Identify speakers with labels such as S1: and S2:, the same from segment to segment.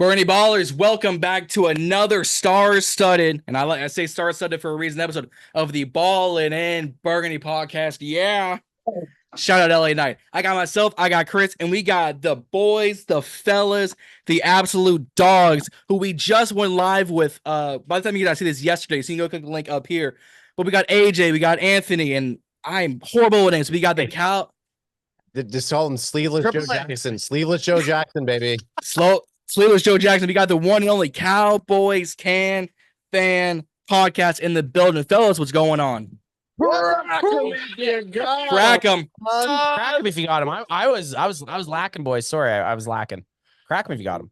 S1: Burgundy Ballers, welcome back to another star-studded, and I say star-studded for a reason, episode of the Ballin and Burgundy podcast. Yeah. Shout out LA Knight. I got myself, I got Chris, and we got the boys, the fellas, the absolute dogs who we just went live with. By the time you guys see this yesterday, so you can go click the link up here. But we got AJ, we got Anthony, and I'm horrible with names. We got the Cal.
S2: Just call him Sleeveless Joe Jackson. Sleeveless Joe Jackson, baby.
S1: Sleeveless Joe Jackson. We got the one and only Cowboys Fan podcast in the building. Fellas, what's going on?
S2: Crack him
S3: if you got him. I was lacking, boys. Sorry, I was lacking. Crack him if you got him.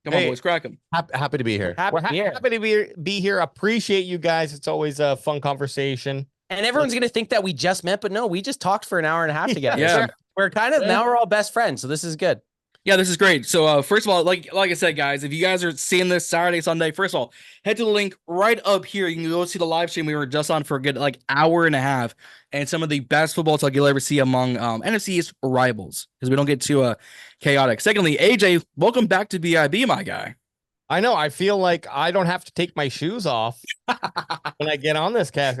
S1: Come on, boys, crack him.
S2: Happy to be here.
S3: Happy
S4: to be here. Appreciate you guys. It's always a fun conversation.
S3: And everyone's gonna think that we just met, but no, we just talked for an hour and a half together.
S1: Yeah.
S3: So we're now we're all best friends, so this is good.
S1: Yeah, this is great. So first of all, like I said, guys, if you guys are seeing this Saturday, Sunday, first of all, head to the link right up here. You can go see the live stream we were just on for a good hour and a half, and some of the best football talk you'll ever see among NFC East rivals, because we don't get too chaotic. Secondly, AJ, welcome back to BIB, my guy.
S4: I know. I feel like I don't have to take my shoes off when I get on this cast.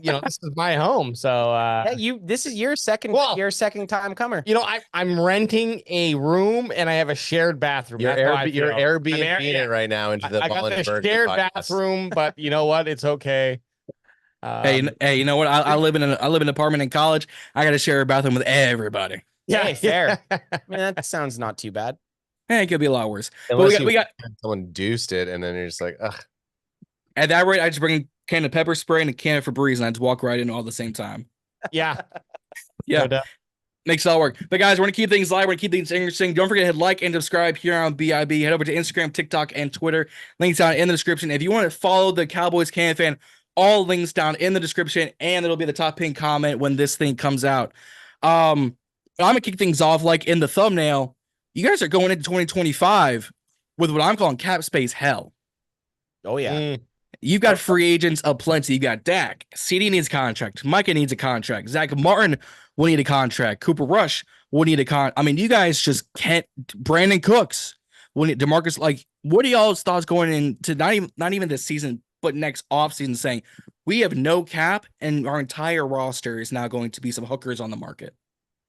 S4: This is my home. So
S3: this is your second time comer.
S4: I'm renting a room and I have a shared bathroom.
S2: You're Airbnb it right now into the Ballin and Burgundy
S4: shared
S2: podcast.
S4: bathroom, but you know what? It's okay.
S1: Hey, you know what? I live in an apartment in college. I got to share a bathroom with everybody.
S3: Yeah, hey, fair. I mean, that sounds not too bad.
S1: It could be a lot worse.
S2: Unless
S1: we got
S2: someone deuced it, and then you're just like, ugh.
S1: At that rate, I just bring a can of pepper spray and a can of Febreze, and I just walk right in all at the same time.
S4: Yeah.
S1: Yeah. Makes it all work. But guys, we're going to keep things live. We're going to keep things interesting. Don't forget to hit like and subscribe here on BIB. Head over to Instagram, TikTok, and Twitter. Links down in the description. If you want to follow the CowboysCanFan, all links down in the description, and it'll be the top pinned comment when this thing comes out. I'm going to kick things off like in the thumbnail. You guys are going into 2025 with what I'm calling cap space hell.
S3: Oh, yeah.
S1: You've got free agents aplenty. You got Dak. CeeDEE needs a contract. Micah needs a contract. Zach Martin will need a contract. Cooper Rush will need a contract. I mean, you guys just can't. Brandon Cooks will need DeMarcus. Like, what are y'all's thoughts going into not even this season, but next offseason, saying we have no cap and our entire roster is now going to be some hookers on the market?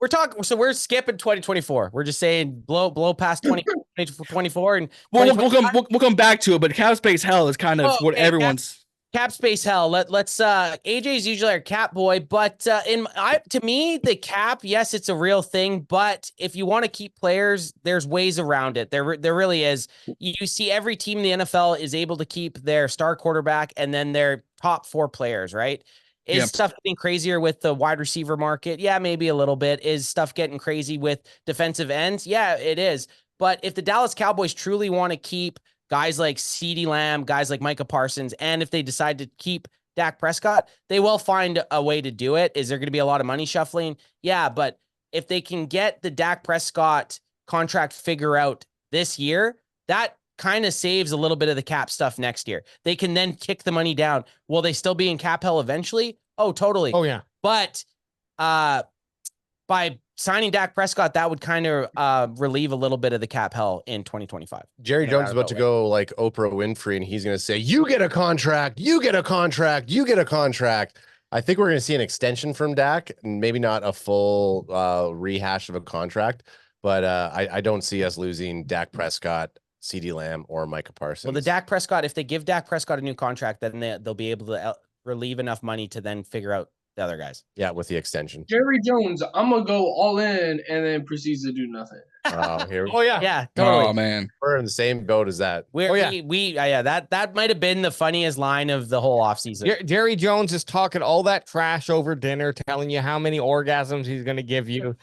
S3: We're skipping 2024. We're just saying blow past 2024 and
S1: we'll come back to it, but cap space hell is kind of everyone's
S3: cap space hell. Let's AJ's usually our cap boy, but to me, the cap, yes, it's a real thing, but if you want to keep players, there's ways around it. There really is. You see every team in the NFL is able to keep their star quarterback and then their top 4 players, right? Is stuff getting crazier with the wide receiver market? Yeah, maybe a little bit. Is stuff getting crazy with defensive ends? Yeah, it is. But if the Dallas Cowboys truly want to keep guys like CeeDEE Lamb, guys like Micah Parsons, and if they decide to keep Dak Prescott, they will find a way to do it. Is there going to be a lot of money shuffling? Yeah, but if they can get the Dak Prescott contract figure out this year, that kind of saves a little bit of the cap stuff next year. They can then kick the money down. Will they still be in cap hell eventually? Oh, totally.
S4: Oh, yeah.
S3: But by signing Dak Prescott, that would kind of relieve a little bit of the cap hell in 2025.
S2: Jerry Jones is about to go like Oprah Winfrey, and he's going to say, you get a contract, you get a contract, you get a contract. I think we're going to see an extension from Dak, and maybe not a full rehash of a contract, but I don't see us losing Dak Prescott, CeeDEE Lamb, or Micah Parsons.
S3: Well, the Dak Prescott, if they give Dak Prescott a new contract, then they'll be able to relieve enough money to then figure out the other guys.
S2: Yeah, with the extension.
S5: Jerry Jones, I'm going to go all in and then proceeds to do nothing.
S4: Oh, yeah.
S3: Yeah, totally.
S1: Oh, man.
S2: We're in the same boat as that.
S3: That might have been the funniest line of the whole offseason.
S4: Jerry Jones is talking all that trash over dinner, telling you how many orgasms he's going to give you.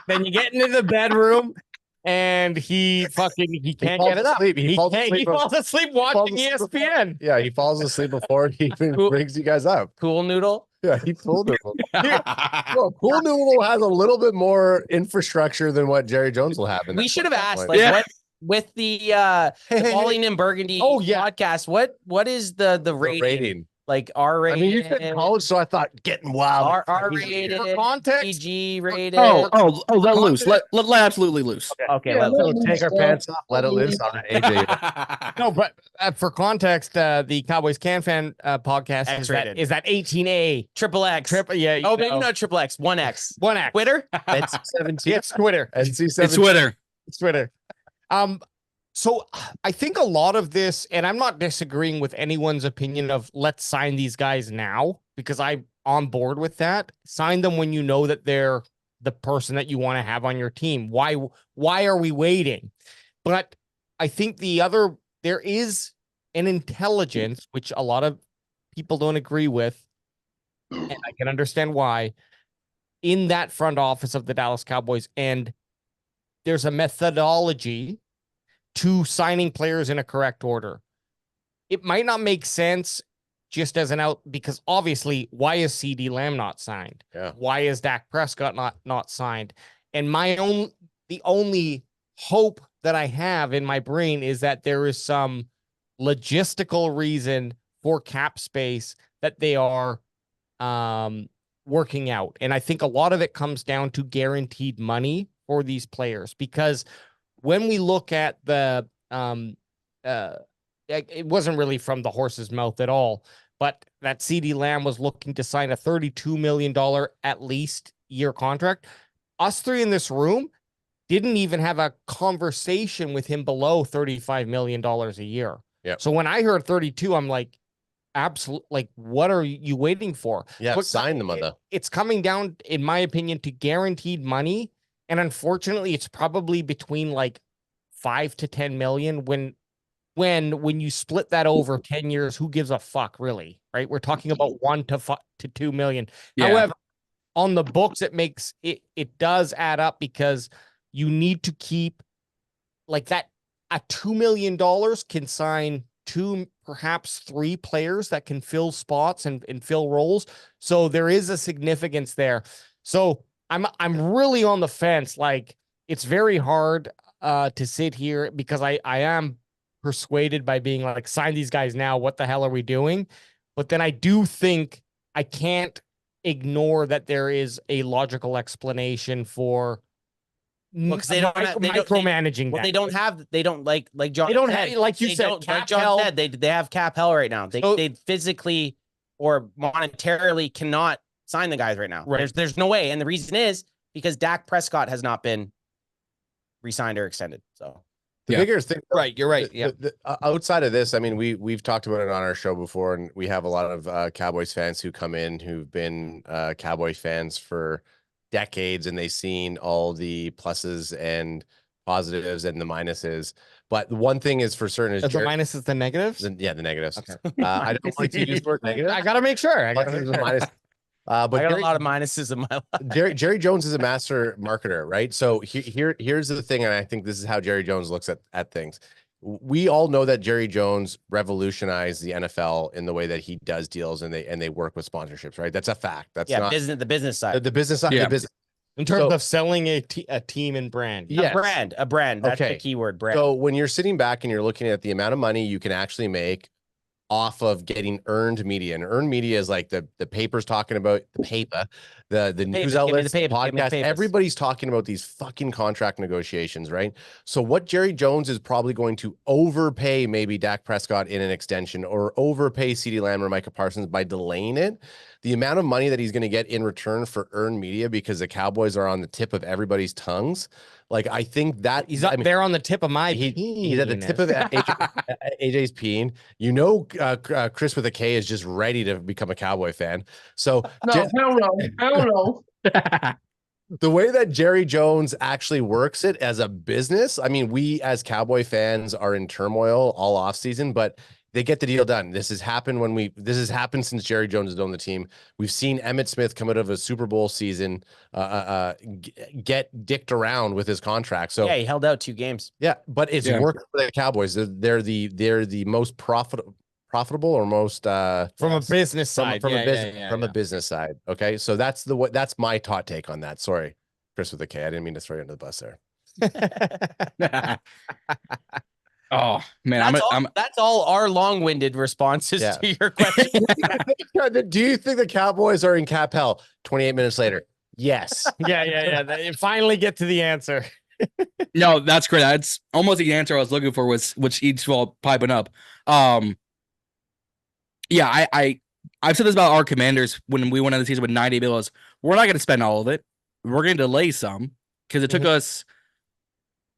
S4: Then you get into the bedroom. And he can't get it up. He falls asleep watching ESPN.
S2: Yeah, he falls asleep before he even brings you guys up.
S3: Cool Noodle.
S2: Yeah, he's Cool Noodle. Cool Noodle has a little bit more infrastructure than what Jerry Jones will have.
S3: We should have asked, what with the Ballin and Burgundy podcast, what is the rating? like R-rated.
S2: I mean, you said college, so I thought getting wild.
S3: R-rated,
S4: For context,
S3: PG rated.
S1: Let loose. Let absolutely loose.
S3: Okay,
S5: Yeah,
S3: let
S2: So take our pants off, let it loose on AJ.
S4: no, but for context, the Cowboys Can Fan podcast
S3: X-rated.
S4: is that 18A
S3: triple X.
S4: triple? Yeah.
S3: Oh, maybe not triple X. 1X.
S4: 1X.
S3: Twitter.
S2: NC-17.
S4: It's Twitter.
S2: NC-17.
S1: It's Twitter.
S4: It's Twitter. So I think a lot of this, and I'm not disagreeing with anyone's opinion of let's sign these guys now, because I'm on board with that. Sign them when you know that they're the person that you want to have on your team. Why are we waiting? But I think there is an intelligence, which a lot of people don't agree with, and I can understand why, in that front office of the Dallas Cowboys. And there's a methodology to signing players in a correct order. It might not make sense just as an out, because obviously, why is CeeDee Lamb not signed?
S2: Yeah.
S4: Why is Dak Prescott not signed? And the only hope that I have in my brain is that there is some logistical reason for cap space that they are working out. And I think a lot of it comes down to guaranteed money for these players, because when we look at the it wasn't really from the horse's mouth at all, but that CeeDee Lamb was looking to sign a $32 million at least year contract. Us three in this room didn't even have a conversation with him below $35 million a year.
S2: Yeah.
S4: So when I heard 32, I'm like, absolutely, like, what are you waiting for?
S2: Yeah,
S4: But
S2: sign them, mother.
S4: It's coming down, in my opinion, to guaranteed money. And unfortunately, it's probably between like 5 to 10 million. When you split that over 10 years, who gives a fuck, really? Right? We're talking about 1 to 2 million.
S1: Yeah.
S4: However, on the books, it does add up, because you need to keep like that. A $2 million can sign 2, perhaps 3 players that can fill spots and fill roles. So there is a significance there. So I'm really on the fence. Like, it's very hard to sit here, because I am persuaded by being like, sign these guys now. What the hell are we doing? But then I do think I can't ignore that there is a logical explanation for
S3: Because they don't
S4: micromanaging.
S3: Well, they don't like John.
S4: They don't
S3: said,
S4: have, like you
S3: they
S4: said,
S3: don't,
S4: cap
S3: like John
S4: hell.
S3: said, they have cap hell right now. They physically or monetarily cannot sign the guys right now.
S4: Right.
S3: There's no way, and the reason is because Dak Prescott has not been re-signed or extended. So
S2: The bigger thing,
S4: right? You're right. Yeah.
S2: Outside of this, I mean, we've talked about it on our show before, and we have a lot of Cowboys fans who come in who've been Cowboys fans for decades, and they've seen all the pluses and positives and the minuses. But the one thing is for certain is
S4: the minuses, the negatives.
S2: the negatives.
S4: Okay.
S2: I don't like to use the word negative.
S4: I gotta make sure.
S2: But
S3: I got a lot of minuses in my life.
S2: Jerry Jones is a master marketer, right? So here's the thing, and I think this is how Jerry Jones looks at things. We all know that Jerry Jones revolutionized the NFL in the way that he does deals, and they work with sponsorships, right? That's a fact. That's not
S3: the business side.
S2: the business side.
S1: Yeah.
S2: The business.
S4: In terms of selling a team and brand.
S2: Yes.
S3: A brand. That's
S2: Okay.
S3: the keyword, brand.
S2: So when you're sitting back and you're looking at the amount of money you can actually make off of getting earned media, and earned media is like the papers talking about the paper, the news outlets, the podcast. Everybody's talking about these fucking contract negotiations, right? So what Jerry Jones is probably going to overpay maybe Dak Prescott in an extension, or overpay CeeDee Lamb or Micah Parsons by delaying it. The amount of money that he's going to get in return for earned media, because the Cowboys are on the tip of everybody's tongues. Like, I think that
S4: He's up there on the tip of my
S2: he's at the tip of AJ's peen. You know, Chris with a K is just ready to become a Cowboy fan. So
S5: No, hell no.
S2: the way that Jerry Jones actually works it as a business, I mean, we as Cowboy fans are in turmoil all offseason, but they get the deal done. This has happened since Jerry Jones has owned the team. We've seen Emmitt Smith come out of a Super Bowl season, get dicked around with his contract. So
S3: yeah, he held out 2 games.
S2: Yeah, but it's working for the Cowboys. They're the most profitable or most
S4: from a business side.
S2: From a business side. Okay, so that's my hot take on that. Sorry, Chris with a K. I didn't mean to throw you under the bus there.
S1: Oh man,
S3: that's all our long-winded responses
S2: Yeah.
S3: to your question.
S2: Do you think the Cowboys are in cap hell? 28 minutes later. Yes.
S4: Yeah. You finally get to the answer.
S1: no, that's great. That's almost the answer I was looking for, was which each all piping up. Yeah, I've said this about our Commanders when we went into the season with 90 bills. We're not going to spend all of it. We're going to delay some because it took us,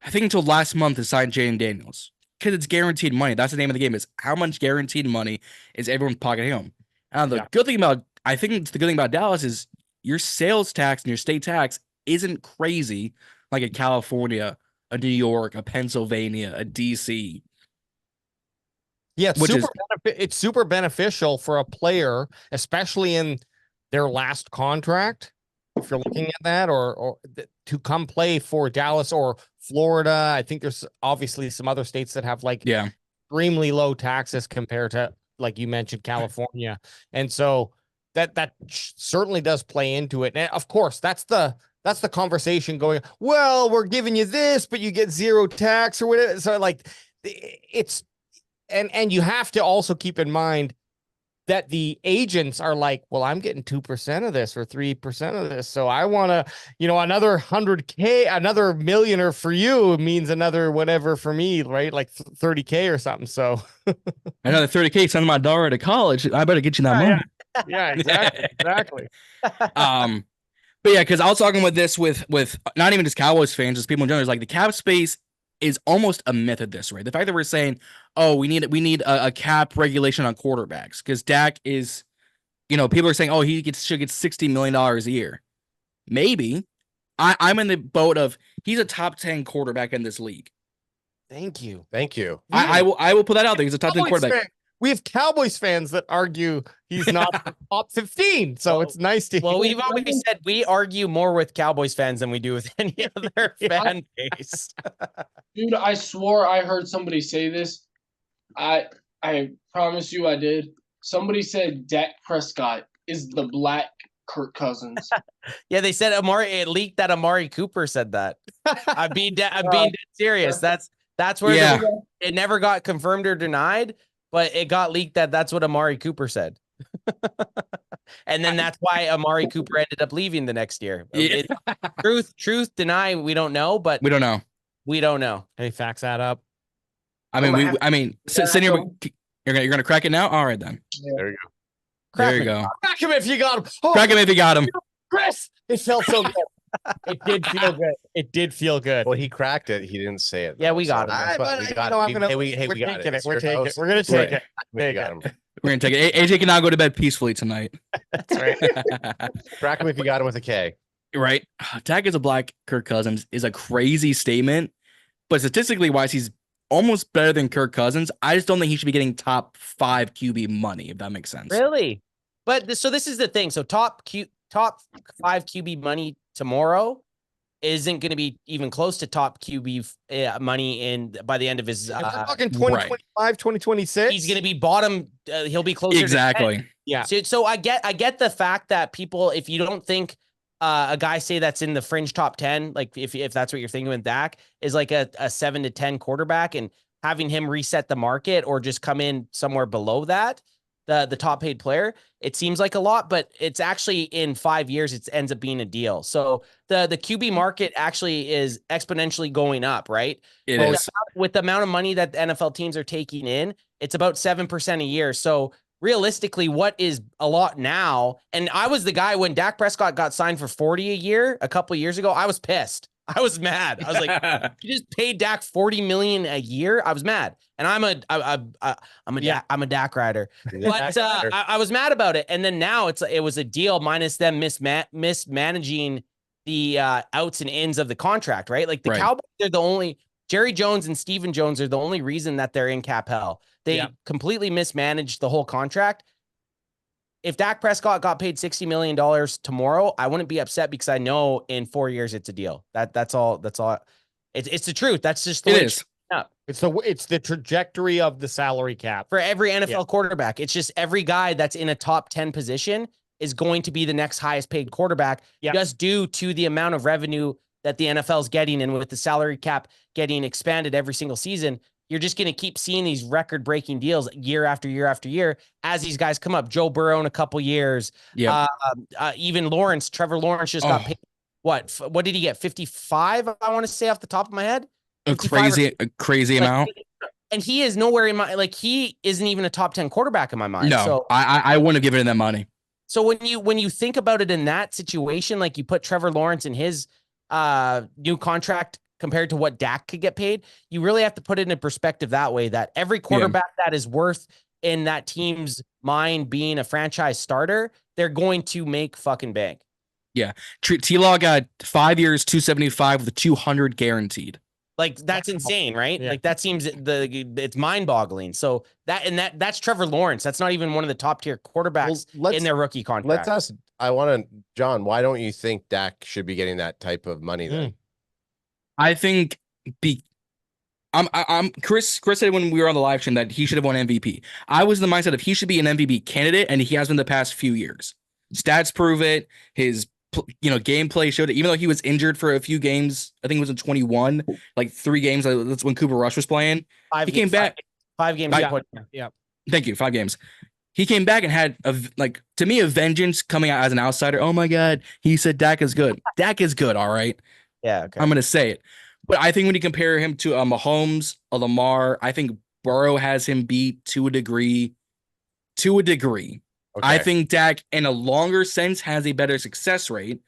S1: I think, until last month to sign Jaden Daniels, because it's guaranteed money. That's the name of the game, is how much guaranteed money is everyone's pocketing home. And the good thing about, I think it's the good thing about Dallas is your sales tax and your state tax isn't crazy like a California, a New York, a Pennsylvania, a DC.
S4: Yeah, it's super beneficial for a player, especially in their last contract. If you're looking at that, or to come play for Dallas or Florida, I think there's obviously some other states that have like extremely low taxes compared to, like you mentioned, California, and so that certainly does play into it. And of course, that's the conversation going, well, we're giving you this, but you get zero tax or whatever. So like it's. And you have to also keep in mind that the agents are like, well, I'm getting 2% of this or 3% of this. So I want to, another 100K, another millionaire for you means another whatever for me, right? Like 30K or something. So
S1: another 30K, send my daughter to college. I better get you that money.
S4: Yeah, exactly.
S1: But yeah, because I was talking with this with not even just Cowboys fans, just people in general. It's like the cap space is almost a myth at this rate. The fact that we're saying, oh, we need a cap regulation on quarterbacks because Dak is, people are saying, oh, should get $60 million a year. Maybe. I'm in the boat of he's a top 10 quarterback in this league.
S4: Thank you.
S1: I will put that out there. He's a top 10 quarterback.
S4: We have Cowboys fans that argue he's not top 15. So it's nice to hear.
S3: Well, we've always said we argue more with Cowboys fans than we do with any other fan base.
S5: Dude, I swore I heard somebody say this. I promise you I did. Somebody said Dak Prescott is the black Kirk Cousins.
S3: Yeah, they said it leaked that Amari Cooper said that. I'm being dead serious. That's where it never got confirmed or denied. But it got leaked that's what Amari Cooper said. And then that's why Amari Cooper ended up leaving the next year. Yeah. Truth, deny, we don't know, but
S1: we don't know.
S3: We don't know.
S4: Any facts that up?
S1: Senior, you're gonna crack it now? All right then.
S2: Yeah. There you go.
S1: There you go.
S4: Crack him if you got him. Oh,
S1: crack him if you got him.
S4: Chris, it felt so good. It did feel good. It did feel good.
S2: Well, he cracked it. He didn't say it.
S3: Yeah, we got it.
S2: We got it.
S4: We got it. We're taking it. We're gonna take it.
S2: We got him.
S1: We're gonna take it. AJ can now go to bed peacefully tonight.
S4: That's right.
S2: Crack him if you got him with a K.
S1: Right. Dak is a black Kirk Cousins is a crazy statement, but statistically wise, he's almost better than Kirk Cousins. I just don't think he should be getting top 5 QB money, if that makes sense.
S3: Really? But so this is the thing. So top 5 QB money tomorrow isn't going to be even close to top QB money by the end of his.
S4: We're talking 2025, 2026.
S3: He's going to be bottom. He'll be closer.
S1: Exactly.
S3: To 10. Yeah. So I get the fact that people, if you don't think a guy say that's in the fringe top 10, like if that's what you're thinking with Dak, is like a 7 to 10 quarterback, and having him reset the market or just come in somewhere below that, the top paid player, it seems like a lot, but it's actually in 5 years, it ends up being a deal. So the QB market actually is exponentially going up, right?
S1: It is.
S3: With the amount of money that the NFL teams are taking in, it's about 7% a year. So realistically, what is a lot now? And I was the guy when Dak Prescott got signed for 40 a year a couple of years ago. I was pissed. I was mad. I was like, you just paid Dak $40 million a year. I was mad, and I'm a Dak rider. But I was mad about it. And then now it was a deal minus them mismanaging the outs and ins of the contract, right? Like the Cowboys, they're the only. Jerry Jones and Stephen Jones are the only reason that they're in cap hell. They completely mismanaged the whole contract. If Dak Prescott got paid $60 million tomorrow, I wouldn't be upset because I know in 4 years it's a deal. That's all. It's the truth. That's just the way it is.
S4: It's the trajectory of the salary cap
S3: for every NFL quarterback. It's just every guy that's in a top 10 position is going to be the next highest paid quarterback, just due to the amount of revenue that the NFL is getting, and with the salary cap getting expanded every single season, you're just going to keep seeing these record-breaking deals year after year after year as these guys come up. Joe Burrow in a couple years.
S1: Yeah.
S3: Even Trevor Lawrence just got paid. What did he get? 55, I want to say off the top of my head.
S1: A crazy amount.
S3: And he is nowhere in my, like, he isn't even a top 10 quarterback in my mind.
S1: No,
S3: so
S1: I wouldn't have given him that money.
S3: So when you think about it in that situation, like you put Trevor Lawrence in his new contract compared to what Dak could get paid, you really have to put it in perspective that way, that every quarterback that is worth in that team's mind being a franchise starter, they're going to make fucking bank.
S1: Yeah. T-Law got 5 years, 275 with 200 guaranteed.
S3: Like, that's insane, right?
S4: Yeah.
S3: Like, that seems it's mind-boggling. So that's Trevor Lawrence. That's not even one of the top-tier quarterbacks in their rookie contract.
S2: Let's ask. John, why don't you think Dak should be getting that type of money then?
S1: I think Chris said when we were on the live stream that he should have won MVP. I was in the mindset of he should be an MVP candidate, and he has been the past few years. Stats prove it. His gameplay showed it. Even though he was injured for a few games, I think it was in 21, like 3 games. That's when Cooper Rush was playing. He came back
S3: 5 games.
S4: Yeah.
S1: Thank you. 5 games. He came back and had to me a vengeance coming out as an outsider. Oh my God, he said Dak is good. Dak is good. All right.
S3: Yeah. Okay.
S1: I'm gonna say it, but I think when you compare him to Mahomes, a Lamar, I think Burrow has him beat to a degree. Okay. I think Dak, in a longer sense, has a better success rate.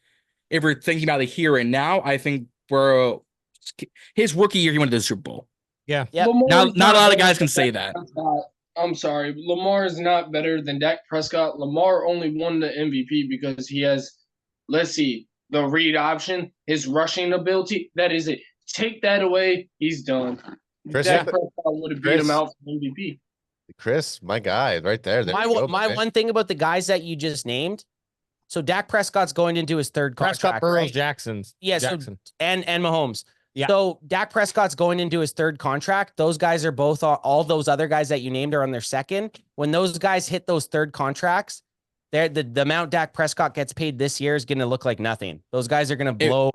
S1: If we're thinking about the here and now, I think Burrow, his rookie year, he went to the Super Bowl.
S4: Yeah.
S3: Yep.
S1: Not a lot of guys can say that.
S5: I'm sorry. Lamar is not better than Dak Prescott. Lamar only won the MVP because he has, let's see, the read option, his rushing ability. That is it. Take that away, he's done. Dak Prescott would have beat him out for MVP.
S2: Chris, my guy, right there.
S3: My one thing about the guys that you just named. So Dak Prescott's going into his third contract.
S4: Prescott, Burrows,
S3: right?
S4: Jackson.
S3: Yeah,
S4: Jackson.
S3: So, and Mahomes.
S4: Yeah.
S3: So Dak Prescott's going into his third contract. Those guys are both, all those other guys that you named are on their second. When those guys hit those third contracts, the amount Dak Prescott gets paid this year is going to look like nothing. Those guys are going to blow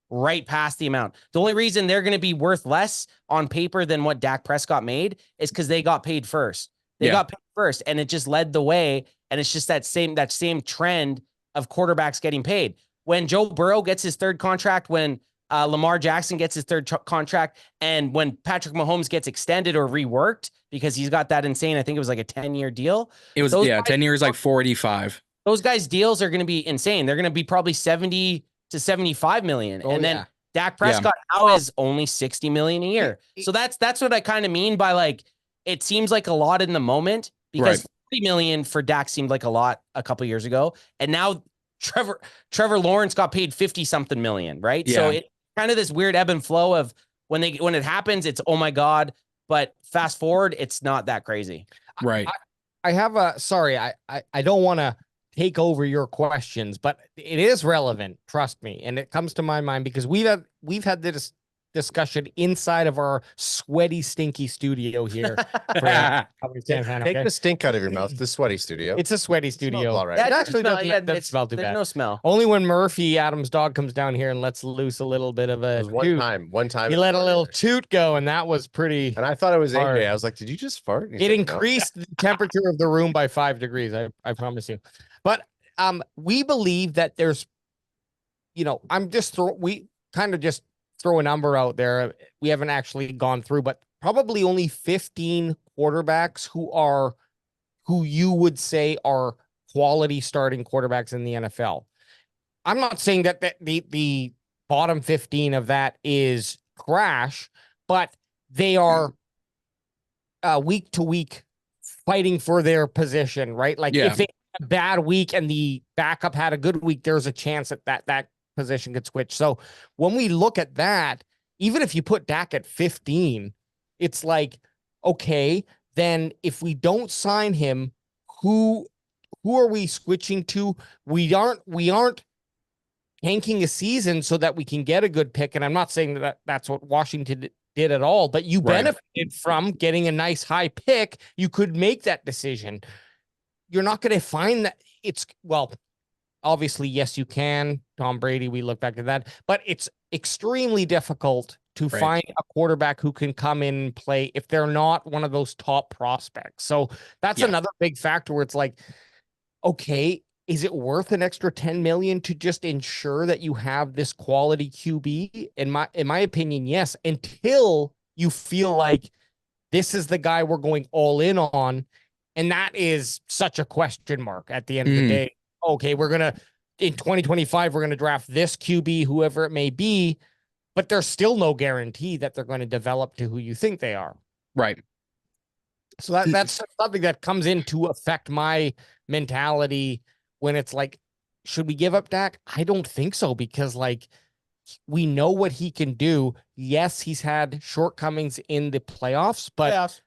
S3: right past the amount. The only reason they're going to be worth less on paper than what Dak Prescott made is because they got paid first. They got paid first, and it just led the way. And it's just that same trend of quarterbacks getting paid. When Joe Burrow gets his third contract, when Lamar Jackson gets his third contract, and when Patrick Mahomes gets extended or reworked because he's got that insane, I think it was like a 10-year deal.
S1: It was 10 years, like 485.
S3: Those guys' deals are going to be insane. They're going to be probably 70 to 75 million. Then Dak Prescott now is only 60 million a year. So that's what I kind of mean by, like, it seems like a lot in the moment because 40 million for Dak seemed like a lot a couple years ago. And now Trevor Lawrence got paid 50 something million, right?
S1: Yeah.
S3: So it kind of this weird ebb and flow of when it happens, it's, oh my God, but fast forward, it's not that crazy.
S1: Right.
S4: I have I don't want to take over your questions, but it is relevant, trust me. And it comes to my mind because we've had this discussion inside of our sweaty, stinky studio here.
S2: Take the stink out of your mouth. The sweaty studio.
S4: It's a sweaty studio.
S2: All right.
S3: Yeah,
S4: It actually
S3: doesn't
S4: doesn't smell too
S3: there's
S4: bad.
S3: no smell.
S4: Only when Murphy, Adam's dog, comes down here and lets loose a little bit of a toot.
S2: One time.
S4: He let a little toot go, and that was pretty.
S2: And I thought it was
S4: hard.
S2: AJ. I was like, did you just fart?
S4: It increased the temperature of the room by 5 degrees. I promise you. But we believe that there's, we kind of just throw a number out there. We haven't actually gone through, but probably only 15 quarterbacks who you would say are quality starting quarterbacks in the NFL. I'm not saying that the bottom 15 of that is trash, but they are week to week fighting for their position, right? Like if they had a bad week and the backup had a good week, there's a chance that position could switch. So when we look at that, even if you put Dak at 15, it's like, okay, then if we don't sign him, who are we switching to? We aren't tanking a season so that we can get a good pick. And I'm not saying that that's what Washington did at all, but you benefited from getting a nice high pick. You could make that decision. You're not going to find that obviously, yes, you can. Tom Brady, we look back at that, but it's extremely difficult to find a quarterback who can come in and play if they're not one of those top prospects. So that's another big factor where it's like, okay, is it worth an extra 10 million to just ensure that you have this quality QB? In my opinion, yes, until you feel like this is the guy we're going all in on. And that is such a question mark at the end of the day. Okay, in 2025, we're going to draft this QB, whoever it may be, but there's still no guarantee that they're going to develop to who you think they are.
S1: Right.
S4: So that's something that comes in to affect my mentality when it's like, should we give up Dak? I don't think so, because like we know what he can do. Yes, he's had shortcomings in the playoffs, but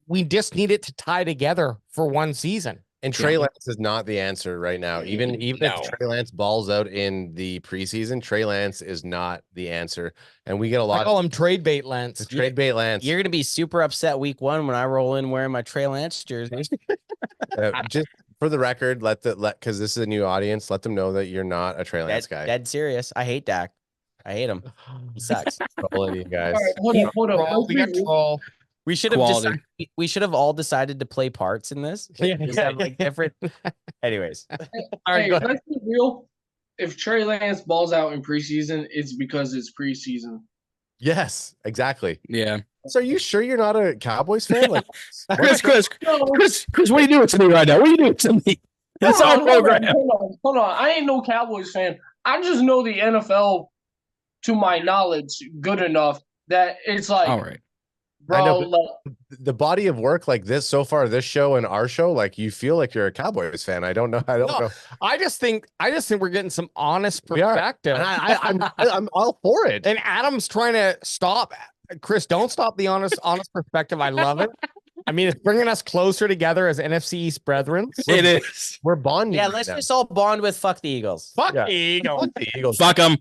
S4: we just need it to tie together for one season.
S2: And Trey Lance is not the answer right now. Even if Trey Lance balls out in the preseason, Trey Lance is not the answer. And we get a lot.
S4: I call him trade bait Lance.
S2: Trade bait Lance.
S3: You're gonna be super upset week 1 when I roll in wearing my Trey Lance jersey.
S2: Just for the record, because this is a new audience, let them know that you're not a Trey Lance guy.
S3: Dead serious. I hate Dak. I hate him. He sucks.
S2: All you guys.
S5: All right, hold on.
S3: We should have all decided to play parts in this. Have, like, different. Anyways.
S5: Hey, let's be real. If Trey Lance balls out in preseason, it's because it's preseason.
S2: Yes, exactly.
S1: Yeah.
S2: So are you sure you're not a Cowboys fan? Like,
S1: Chris, what are you doing to me right now? What are you doing to me? It's our program.
S5: Hold on. I ain't no Cowboys fan. I just know the NFL, to my knowledge, good enough that it's like,
S1: all right.
S5: bro,
S2: I know, the body of work like this so far, this show and our show, like you feel like you're a Cowboys fan. I don't know.
S4: I just think we're getting some honest perspective.
S2: And I'm all for it.
S4: And Adam's trying to stop. Chris, don't stop the honest perspective. I love it. I mean, it's bringing us closer together as NFC East brethren.
S1: It is.
S2: We're bonding.
S3: Yeah, let's just all bond with fuck the Eagles.
S4: Fuck the Eagles.
S1: Fuck them.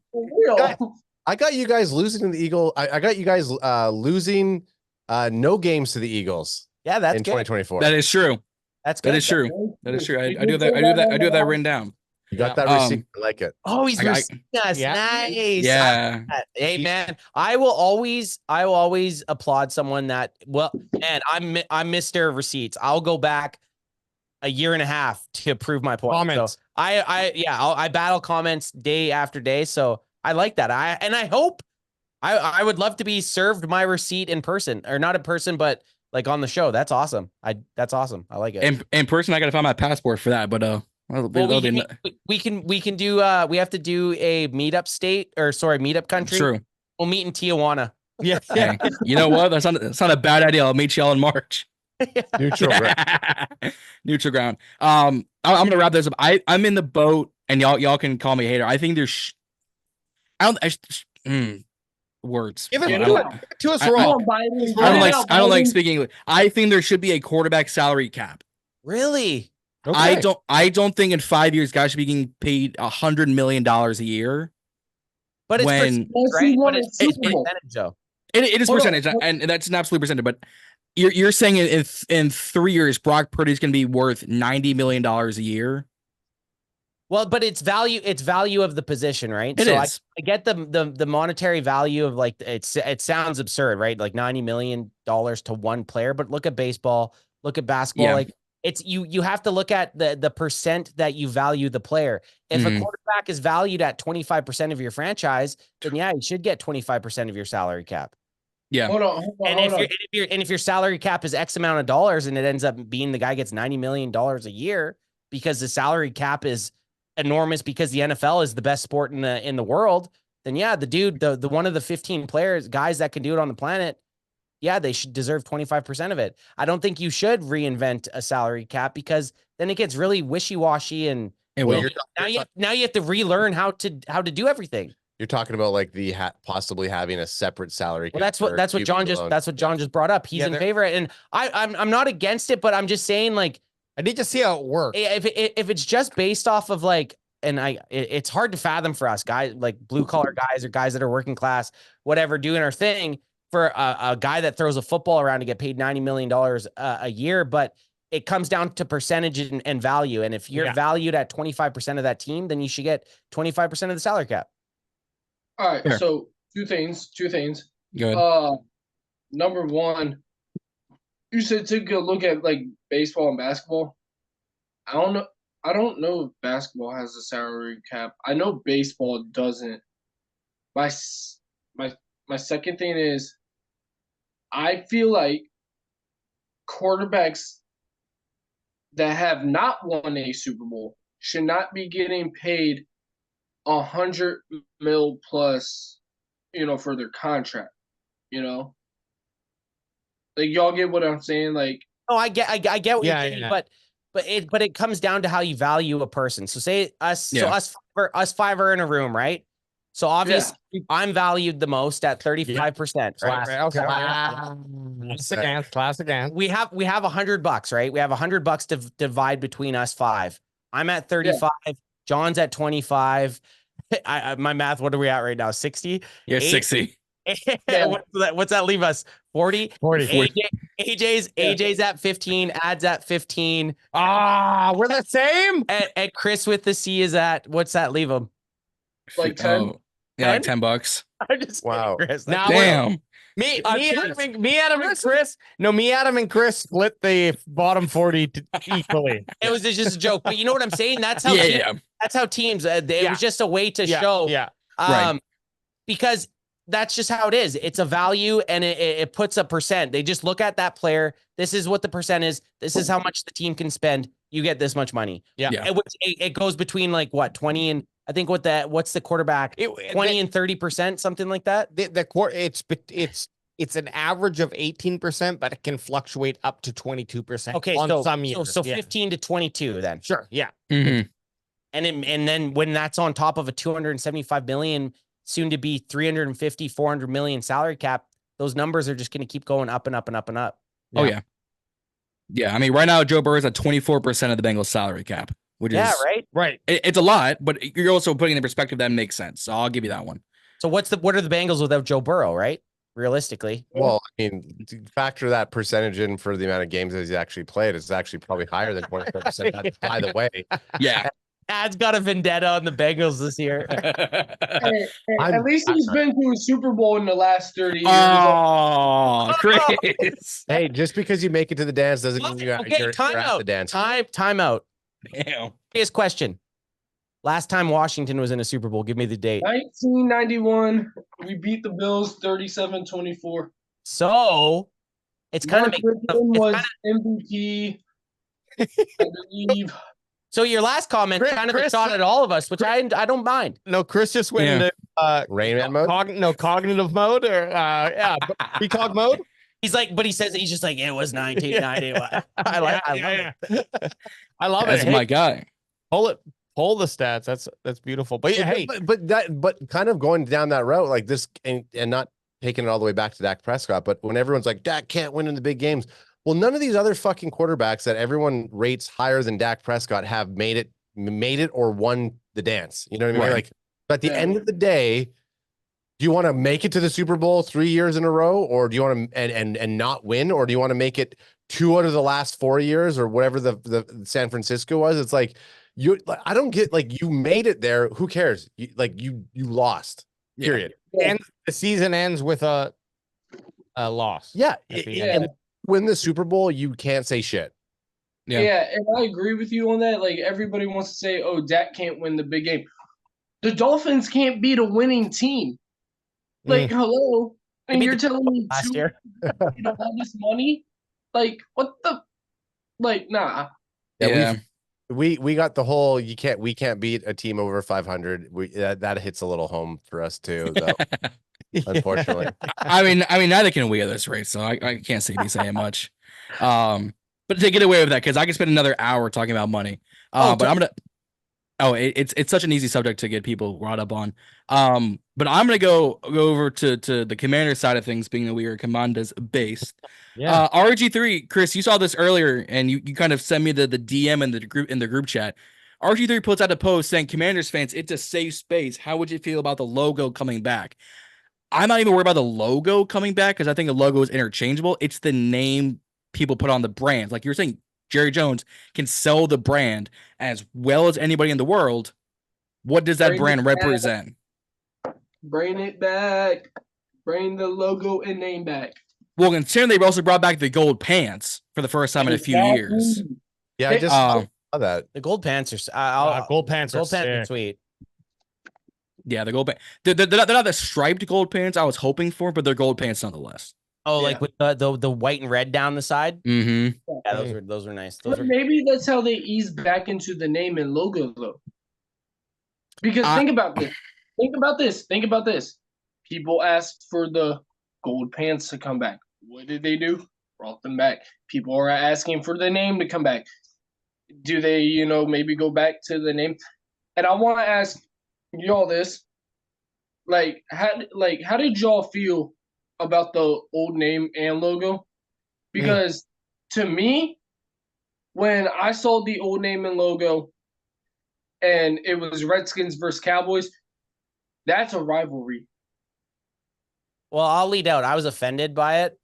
S2: I got you guys losing to the Eagles. I got you guys losing no games to the Eagles.
S3: Yeah, that's
S2: in
S3: good.
S2: 2024.
S1: That is true.
S3: That's good.
S1: That is true. That is true. I do that written down.
S2: You got that receipt. I like it.
S3: Oh, he's receiving us.
S4: Yeah.
S3: Nice.
S1: Yeah.
S3: Hey, man, I will always applaud someone that, well, man, I'm Mr. Receipts. I'll go back a year and a half to prove my point.
S4: Comments.
S3: So I battle comments day after day. So I like that. I hope I would love to be served my receipt in person, or not in person, but like on the show. That's awesome. That's awesome. I like it.
S1: In person, I got to find my passport for that, but
S3: we can do we have to do a meetup country.
S1: True.
S3: We'll meet in Tijuana.
S4: Yeah.
S1: Hey, you know what? That's not a bad idea. I'll meet y'all in March.
S2: Neutral ground.
S1: Neutral ground. I'm gonna wrap this up. I'm in the boat, and y'all can call me a hater. I think there's words.
S4: Give it to us raw.
S1: I don't like speaking English. I think there should be a quarterback salary cap.
S3: Really?
S1: Okay. I don't think in 5 years guys should be getting paid $100 million a year.
S3: But it's
S1: when
S3: right? But it's percentage though.
S1: It is percentage, and that's an absolute percentage. But you're saying in 3 years, Brock Purdy's going to be worth $90 million a year.
S3: Well, but it's value of the position, right?
S1: It is.
S3: I get the monetary value of, like, it sounds absurd, right? Like $90 million to one player, but look at baseball, look at basketball.
S1: Yeah.
S3: Like, it's you have to look at the percent that you value the player. If a quarterback is valued at 25% of your franchise, then yeah, you should get 25% of your salary cap.
S1: Yeah.
S5: Hold on.
S3: If your salary cap is X amount of dollars and it ends up being the guy gets $90 million a year because the salary cap is enormous because the NFL is the best sport in the world, then yeah, the dude, the one of the 15 guys that can do it on the planet, yeah, they should deserve 25% of it. I don't think you should reinvent a salary cap, because then it gets really wishy-washy, and now you have to relearn how to do everything.
S2: You're talking about like the possibly having a separate salary cap.
S3: Well, that's what John just brought up. He's in favor, and I'm not against it, but I'm just saying, like,
S4: I need to see how it works.
S3: If it's just based off of, like, and it's hard to fathom for us guys, like blue collar guys or guys that are working class, whatever, doing our thing, for a guy that throws a football around to get paid $90 million a year. But it comes down to percentage and value. And if you're valued at 25% of that team, then you should get 25% of the salary cap.
S5: All right.
S1: Sure.
S5: So Two things.
S1: Good.
S5: Number one, you said take a look at like baseball and basketball. I don't know. I don't know if basketball has a salary cap. I know baseball doesn't. My second thing is, I feel like quarterbacks that have not won a Super Bowl should not be getting paid $100 million plus, for their contract. Like y'all get what I'm saying? Like,
S3: oh, I get what you're saying, but it comes down to how you value a person. So say us, us five are in a room, right? So obviously I'm valued the most at 35%.
S4: Right? Okay. Classic answer.
S3: We have $100, right? We have $100 to divide between us five. I'm at 35. Yeah. John's at 25. My math, what are we at right now? 60?
S1: Yeah, 60.
S3: What's that leave us? 40?
S4: 40.
S3: AJ's at 15. Ad's at 15.
S4: We're the same.
S3: And Chris with the C is at, what's that leave him?
S5: Like 10.
S1: Yeah, like $10.
S3: I'm just
S2: wow.
S3: Chris.
S1: Now, damn.
S4: Me, Adam, and Chris split the bottom 40 equally.
S3: It was just a joke, but you know what I'm saying? That's how that's how teams. It was just a way to show.
S4: Yeah.
S1: Right.
S3: Because that's just how it is. It's a value, and it puts a percent. They just look at that player. This is what the percent is. This is how much the team can spend. You get this much money.
S4: Yeah.
S3: It goes between like what 20 and I think what's the quarterback 20 and 30%, something like that.
S4: It's an average of 18%, but it can fluctuate up to 22%.
S3: Okay,
S4: on some years.
S3: So 15 to 22 then.
S4: Sure. Yeah.
S1: Mm-hmm.
S3: And then when that's on top of a 275 million, soon to be 350, 400 million salary cap, those numbers are just going to keep going up and up and up and up.
S1: Yeah. Oh yeah. Yeah. I mean, right now Joe Burrow's at 24% of the Bengals salary cap. Which is,
S3: right.
S1: It's a lot, but you're also putting in perspective that makes sense. So I'll give you that one.
S3: So what are the Bengals without Joe Burrow, right? Realistically.
S2: Well, I mean, factor that percentage in for the amount of games that he's actually played. It's actually probably higher than 24%. By the way.
S1: Yeah.
S3: Ad's got a vendetta on the Bengals this year.
S5: At least he's been to a Super Bowl in the last 30 years.
S1: Oh, Chris.
S2: Hey, just because you make it to the dance doesn't mean you're at the dance.
S3: Time out.
S1: Damn.
S3: Biggest question. Last time Washington was in a Super Bowl, give me the date.
S5: 1991. We beat the Bills 37-24.
S3: So it's kind of
S5: was MVP, I believe.
S3: So your last comment kind of a shot at all of us, which I don't mind.
S4: No, Chris just went into
S2: Rain Man mode.
S4: Cognitive mode or precog mode.
S3: He's like, but he's just like, it was 1991. I love it.
S4: I love
S1: That's
S4: it.
S1: my guy.
S4: Pull the stats. That's beautiful. But yeah,
S2: but kind of going down that route like this and not taking it all the way back to Dak Prescott. But when everyone's like, Dak can't win in the big games. Well, none of these other fucking quarterbacks that everyone rates higher than Dak Prescott have made it or won the dance. You know what I mean?
S1: Right.
S2: Like, but at the end of the day, do you want to make it to the Super Bowl 3 years in a row, or do you want to and not win, or do you want to make it 2 out of the last 4 years, or whatever the San Francisco was? It's like I don't get, like, you made it there. Who cares? You lost. Period.
S5: Yeah.
S4: And the season ends with a loss.
S2: Yeah. And win the Super Bowl, you can't say shit.
S5: Yeah, and I agree with you on that. Like, everybody wants to say, "Oh, Dak can't win the big game." The Dolphins can't beat a winning team. Like, hello, and you're telling me
S3: last year
S5: all this money? Like, what the? Like, nah.
S2: Yeah. We got the whole we can't beat a team over 500. That hits a little home for us too, though. Unfortunately.
S1: I mean, neither can we at this rate, so I can't say saying much. But to get away with that, because I can spend another hour talking about money. But I'm gonna. Oh, it's such an easy subject to get people brought up on. But I'm gonna go over to the Commander side of things, being that we are Commandas based.
S4: Yeah.
S1: RG3, Chris, you saw this earlier, and you kind of sent me the DM in the group chat. RG3 puts out a post saying, "Commanders fans, it's a safe space. How would you feel about the logo coming back?" I'm not even worried about the logo coming back because I think the logo is interchangeable. It's the name people put on the brand. Like you're saying, Jerry Jones can sell the brand as well as anybody in the world. What does that brand represent?
S5: Bring it back. Bring the logo and name back.
S1: Well, considering they also brought back the gold pants for the first time in a few years.
S2: Yeah, I just saw that.
S3: The gold pants are
S4: gold pants are
S3: sweet.
S1: Yeah, the gold pants. They're not the striped gold pants I was hoping for, but they're gold pants nonetheless.
S3: Oh, like with the white and red down the side.
S1: Mm-hmm.
S3: Yeah, those were nice.
S5: Maybe that's how they ease back into the name and logo though. Because think about this. Think about this. People asked for the gold pants to come back. What did they do? Brought them back. People are asking for the name to come back. Do they, maybe go back to the name? And I want to ask y'all this. How did y'all feel about the old name and logo? Because to me, when I saw the old name and logo and it was Redskins versus Cowboys, that's a rivalry.
S3: Well, I'll lead out. I was offended by it.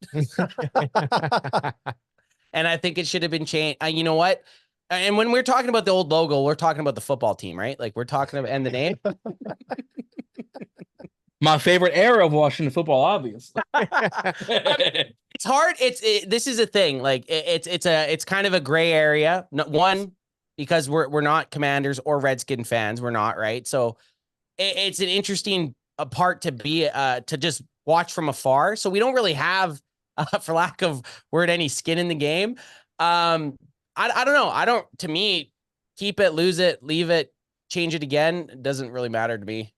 S3: And I think it should have been changed. You know what? And when we're talking about the old logo, we're talking about the football team, right? Like we're talking about, and the name.
S1: My favorite era of Washington football, obviously.
S3: It's hard. This is a thing. Like it's kind of a gray area. One, because we're not Commanders or Redskin fans. We're not, right? So it's an interesting part to be to just watch from afar. So we don't really have, for lack of word, any skin in the game. I don't know. To me, keep it, lose it, leave it, change it again. It doesn't really matter to me.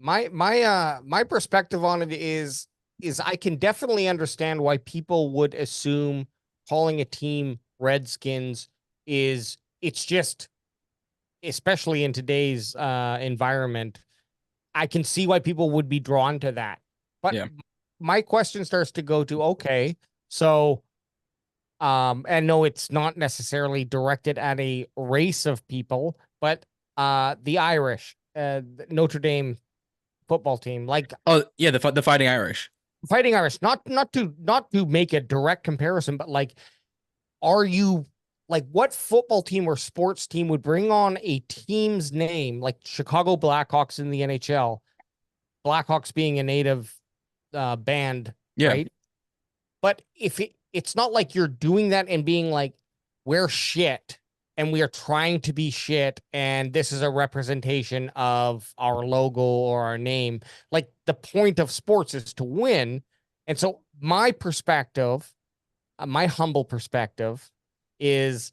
S4: My perspective on it is I can definitely understand why people would assume calling a team Redskins it's just, especially in today's environment, I can see why people would be drawn to that. But my question starts to go to, okay, so and no, it's not necessarily directed at a race of people, but the Irish, Notre Dame football team, like
S1: the Fighting Irish.
S4: Not to make a direct comparison, but like, are you like, what football team or sports team would bring on a team's name like Chicago Blackhawks in the NHL? Blackhawks being a native band, right? But if it's not like you're doing that and being like, we're shit and we are trying to be shit, and this is a representation of our logo or our name. Like, the point of sports is to win. And so my perspective, my humble perspective, is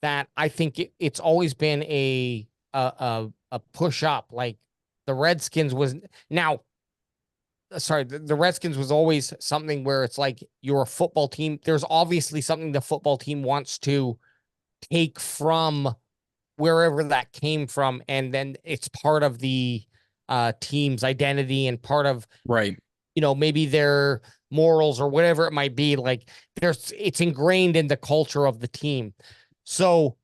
S4: that I think it's always been a push up. Like the Redskins was the Redskins was always something where it's like, you're a football team. There's obviously something the football team wants to take from wherever that came from, and then it's part of the team's identity and part of,
S1: right,
S4: maybe their morals or whatever it might be. Like, it's ingrained in the culture of the team. So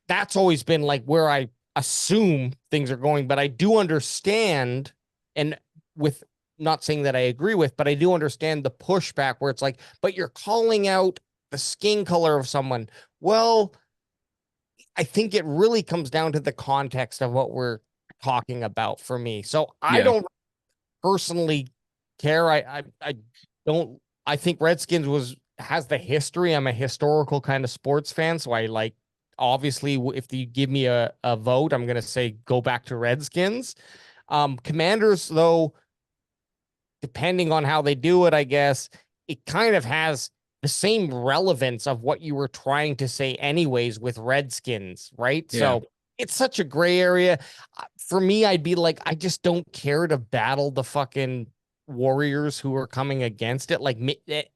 S4: that's always been like where I assume things are going. But I do understand, and with not saying that I agree with, but I do understand the pushback where it's like, but you're calling out the skin color of someone. Well, I think it really comes down to the context of what we're talking about for me. So I don't personally care. I don't. I think Redskins has the history. I'm a historical kind of sports fan, so I like. Obviously, if you give me a vote, I'm gonna say go back to Redskins. Commanders, though, depending on how they do it, I guess it kind of has the same relevance of what you were trying to say anyways with Redskins, right? Yeah. So it's such a gray area. For me, I'd be like, I just don't care to battle the fucking Warriors who are coming against it. Like,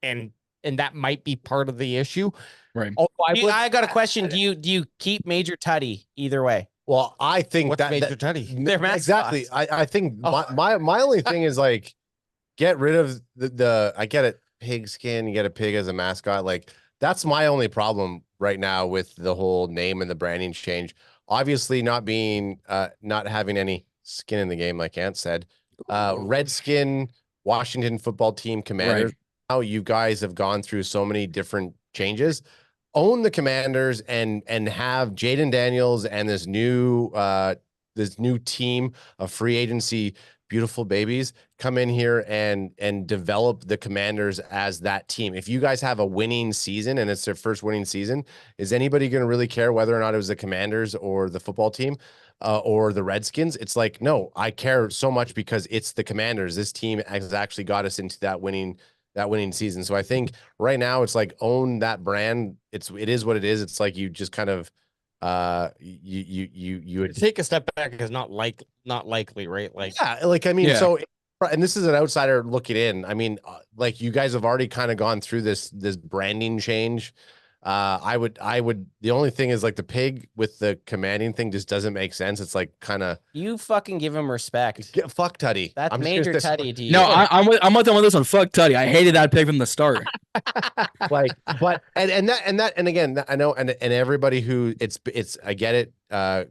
S4: and that might be part of the issue.
S1: Right.
S3: I got a question. Do you keep Major Tuddy either way?
S2: Well, I think
S4: what's Major Tuddy?
S2: Exactly. I think my only thing is like, get rid of the I get it, pig skin, you get a pig as a mascot. Like, that's my only problem right now with the whole name and the branding change. Obviously, not having any skin in the game, like Ant said. Redskin, Washington football team, Commanders. Right. Now you guys have gone through so many different changes. Own the Commanders and have Jaden Daniels and this new team of free agency beautiful babies, come in here and develop the Commanders as that team. If you guys have a winning season and it's their first winning season, is anybody going to really care whether or not it was the Commanders or the football team or the Redskins? It's like, no, I care so much because it's the Commanders. This team has actually got us into that winning season. So I think right now it's like own that brand. It is what it is. It's like you just kind of you would
S4: take a step back is not likely, right? Like,
S2: yeah, like, I mean, so, and this is an outsider looking in. I mean, like, you guys have already kind of gone through this branding change. I would, the only thing is like the pig with the commanding thing just doesn't make sense. It's like kind of,
S3: you fucking give him respect.
S2: Fuck Tutty.
S3: That's major Tutty to you.
S1: No, I'm with them on this one. Fuck Tutty. I hated that pig from the start.
S2: Like, but and again, I know, and everybody who it's I get it.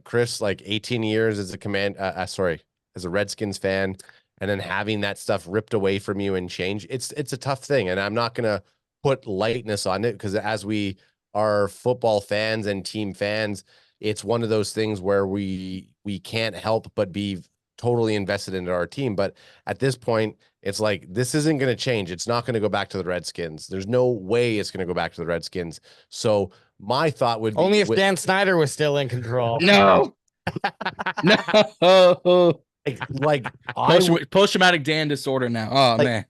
S2: Chris, like 18 years as as a Redskins fan, and then having that stuff ripped away from you and change, it's a tough thing. And I'm not gonna put lightness on it, because as we are football fans and team fans, it's one of those things where we can't help but be totally invested into our team. But at this point, it's like, this isn't going to change. It's not going to go back to the Redskins. There's no way it's going to go back to the Redskins. So my thought would be,
S4: only if Dan Snyder was still in control.
S1: No. No.
S2: Like
S1: post-traumatic Dan disorder now. Oh, man.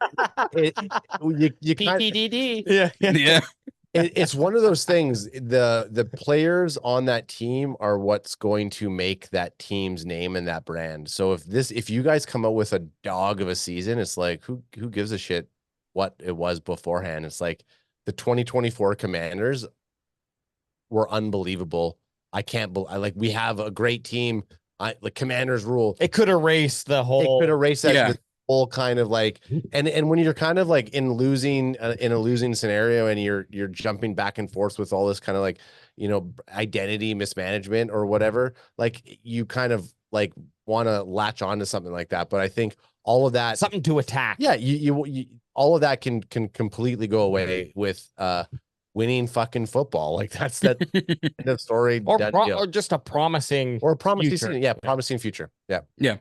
S2: You
S3: PTDD.
S1: Yeah.
S2: It's one of those things. The players on that team are what's going to make that team's name and that brand. So if you guys come out with a dog of a season, it's like, who gives a shit what it was beforehand? It's like the 2024 Commanders were unbelievable. I can't believe, like, we have a great team. Like, Commanders rule.
S4: It could erase the whole.
S2: It could erase that.
S1: Yeah.
S2: Whole kind of like, and when you're kind of like in a losing scenario, and you're jumping back and forth with all this kind of like, identity mismanagement or whatever, like, you kind of like want to latch on to something like that. But I think all of that,
S4: something to attack.
S2: Yeah, you all of that can completely go away with winning fucking football. Like, that's that end of story.
S4: Or just a promising
S2: future.
S4: future.
S2: Yeah, promising future. Yeah.
S1: No,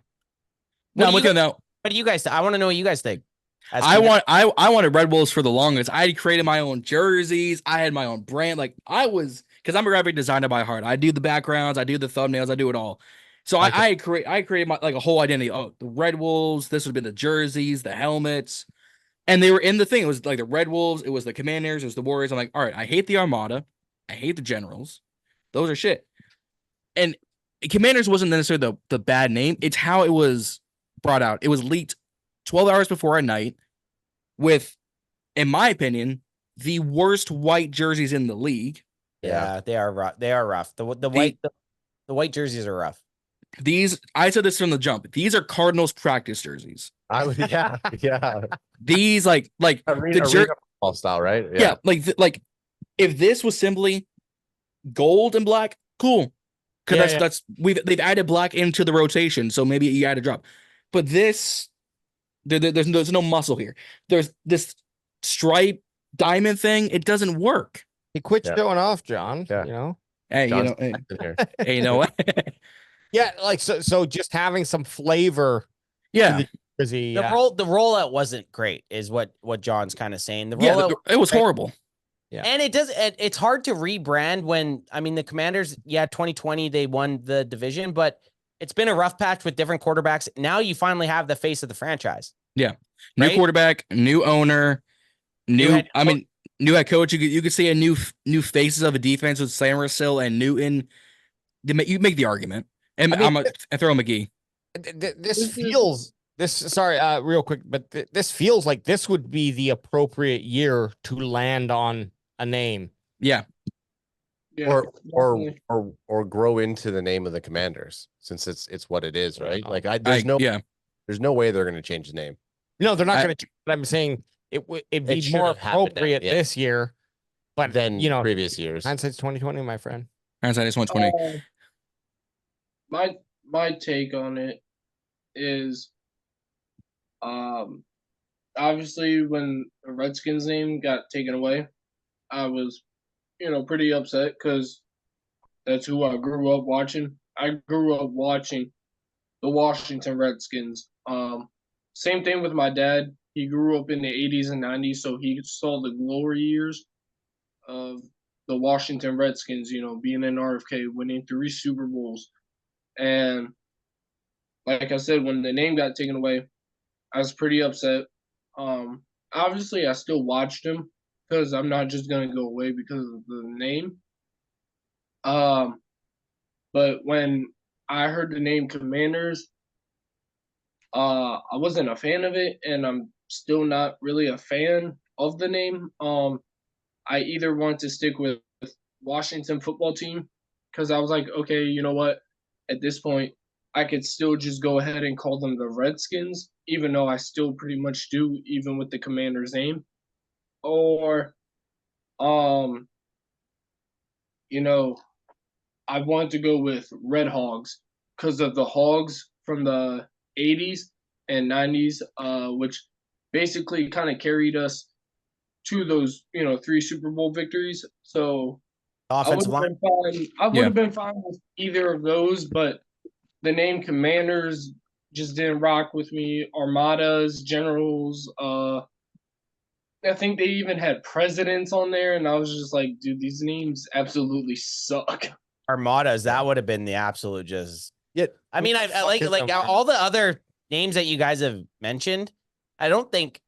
S1: I'm looking at.
S3: What do you guys? I want to know what you guys think.
S1: I wanted Red Wolves for the longest. I created my own jerseys. I had my own brand. Like, because I'm a graphic designer by heart. I do the backgrounds. I do the thumbnails. I do it all. So I created my like a whole identity. Oh, the Red Wolves. This would have been the jerseys, the helmets, and they were in the thing. It was like the Red Wolves. It was the Commanders. It was the Warriors. I'm like, all right. I hate the Armada. I hate the Generals. Those are shit. And Commanders wasn't necessarily the bad name. It's how it was brought out. It was leaked 12 hours before a night with, in my opinion, the worst white jerseys in the league.
S3: Yeah, they are rough. They are rough. The white jerseys are rough.
S1: I said this from the jump. These are Cardinals practice jerseys.
S2: Yeah.
S1: These like
S2: the football style, right?
S1: Yeah, like if this was simply gold and black, cool. Because they've added black into the rotation, so maybe you had to drop. But this, there's no muscle here. There's this stripe diamond thing. It doesn't work.
S4: He quit showing off, John.
S2: Yeah.
S1: Hey,
S2: John's
S1: hey, you know what?
S4: Yeah, like so just having some flavor.
S1: Yeah.
S4: To the jersey.
S3: The rollout wasn't great, is what John's kind of saying. The rollout,
S1: it was horrible.
S3: Yeah. And it's hard to rebrand when, I mean, the Commanders, 2020 they won the division, but it's been a rough patch with different quarterbacks. Now you finally have the face of the franchise.
S1: Yeah. New quarterback, new owner, new head coach. You could see a new faces of a defense with Samersill and Newton. You make the argument. And I throw McGee.
S4: Real quick, but this feels like this would be the appropriate year to land on a name.
S1: Yeah.
S2: Or grow into the name of the Commanders, since it's what it is, right? Like, there's no way they're going to change the name.
S4: No, they're not going to. I'm saying it'd be more appropriate this year, but
S2: than previous years.
S4: Hindsight's 2020, my friend.
S1: Hindsight is 2020.
S5: My take on it is, obviously when the Redskins name got taken away, I was, pretty upset, because that's who I grew up watching. I grew up watching the Washington Redskins Same thing with my dad. He grew up in the 80s and 90s, so he saw the glory years of the Washington Redskins, being in RFK, winning 3 Super Bowls. And like I said, when the name got taken away, I was pretty upset. Obviously, I still watched him because I'm not just going to go away because of the name. But when I heard the name Commanders, I wasn't a fan of it, and I'm still not really a fan of the name. I either want to stick with Washington football team because I was like, okay, you know what? At this point, I could still just go ahead and call them the Redskins, even though I still pretty much do, even with the Commander's name. Or, I wanted to go with Red Hogs because of the Hogs from the 80s and 90s, which basically kind of carried us to those, 3 Super Bowl victories. So
S3: Offensive line.
S5: I would have been fine with either of those, but the name Commanders just didn't rock with me. Armadas, Generals, I think they even had presidents on there, and I was just like, dude, these names absolutely suck.
S3: Armadas, that would have been the absolute just.
S2: Yeah,
S3: I mean, I like all the other names that you guys have mentioned. I don't think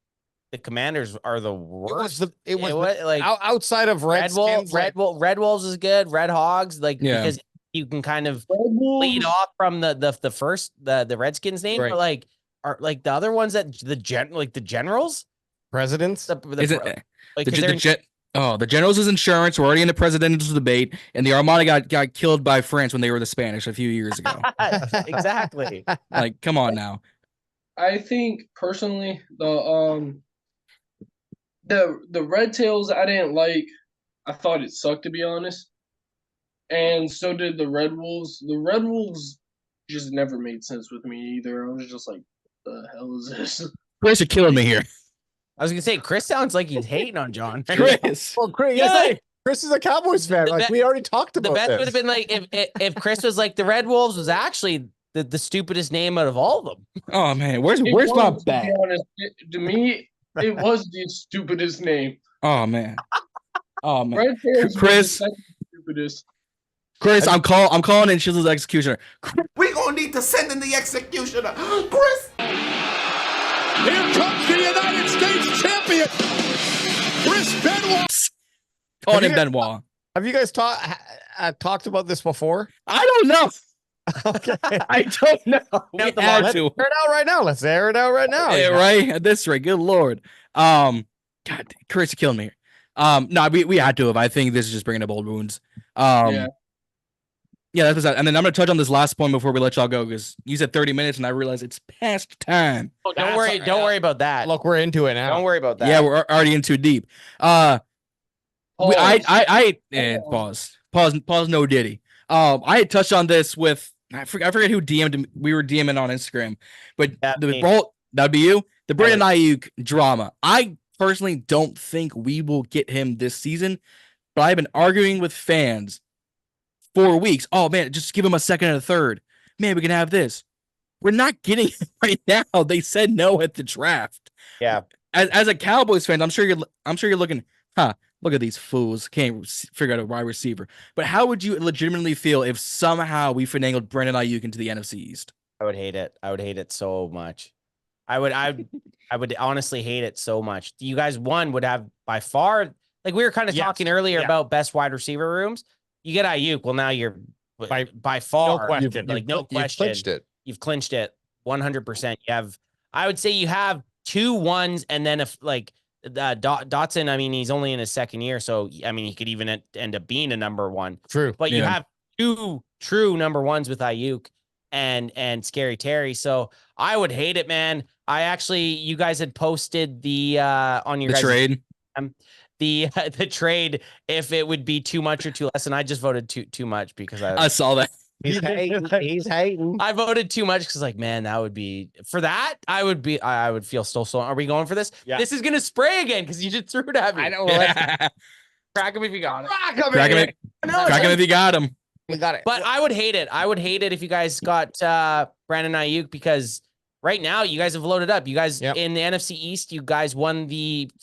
S3: the Commanders are the worst.
S4: Outside of Redskins,
S3: Red Wolves is good. Red Hogs, because you can kind of lead off from the Redskins name, but are the other ones that the Generals,
S4: presidents,
S1: the Generals is insurance. We're already in the presidential debate, and the Armada got killed by France when they were the Spanish a few years ago.
S3: Exactly.
S1: Come on now.
S5: I think personally the Red Tails I didn't like. I thought it sucked, to be honest. And so did the Red Wolves. The Red Wolves just never made sense with me either. I was just like, the hell is this?
S1: Chris, you're killing me here.
S3: I was gonna say, Chris sounds like he's hating on John.
S2: Chris. Well, Chris, Chris is a Cowboys fan. We already talked about this. The best
S3: would have been like if Chris was like the Red Wolves was actually the stupidest name out of all of them.
S1: Oh man, where's my bat?
S5: To me, it was the stupidest name.
S1: Oh man.
S5: Red Tails
S1: Chris.
S5: Stupidest.
S1: Chris, I'm calling in Chisel's executioner.
S6: We gonna need to send in the executioner, Chris.
S7: Here comes the United States champion, Chris Benoit.
S1: Calling him Benoit.
S4: Have you guys talked about this before?
S1: I don't know.
S4: Okay.
S1: I don't know.
S4: Let's air it out right now. Let's air it out right now.
S1: Yeah, right. At this rate, good lord. God, Chris, you're killing me. No, we had to have. I think this is just bringing up old wounds. Yeah, that's that. And then I'm gonna touch on this last point before we let y'all go because you said 30 minutes and I realized it's past time.
S3: Oh, don't worry about that.
S4: Look, we're into it now.
S3: Don't worry about that.
S1: Yeah, we're already in too deep. Pause. No Diddy. I had touched on this with I forget who DM'd him. We were DMing on Instagram, but that'd be you. The Brandon Aiyuk drama. I personally don't think we will get him this season, but I've been arguing with fans 4 weeks. Oh man, just give him a second and a third. Man, we can have this. We're not getting it right now. They said no at the draft.
S3: Yeah.
S1: As a Cowboys fan, I'm sure you're looking, look at these fools. Can't figure out a wide receiver. But how would you legitimately feel if somehow we finagled Brandon Aiyuk into the NFC East?
S3: I would hate it. I would hate it so much. I would honestly hate it so much. You guys, would have by far, like we were kind of talking earlier about best wide receiver rooms. You get Aiyuk. Well, now you're by far,
S4: no question.
S3: No question. You've clinched it 100%. I would say you have 2 1s, and then if Dotson, I mean, he's only in his second year, so I mean, he could even end up being a number 1.
S4: True,
S3: but you have 2 true number 1s with Aiyuk and Scary Terry. So I would hate it, man. You guys had posted the on your
S1: trade.
S3: The trade, if it would be too much or too less, and I just voted too much because
S1: I saw that.
S2: He's hating.
S3: I voted too much because, like, man, that would be for that. I would feel so. Are we going for this? Yeah. This is gonna spray again because you just threw it at me.
S4: I know.
S3: Crack him if you got it.
S1: Crack him if you got him.
S3: We got it. But I would hate it. I would hate it if you guys got Brandon Aiyuk because right now, you guys have loaded up. You guys
S4: Yep.
S3: in the NFC East, you guys won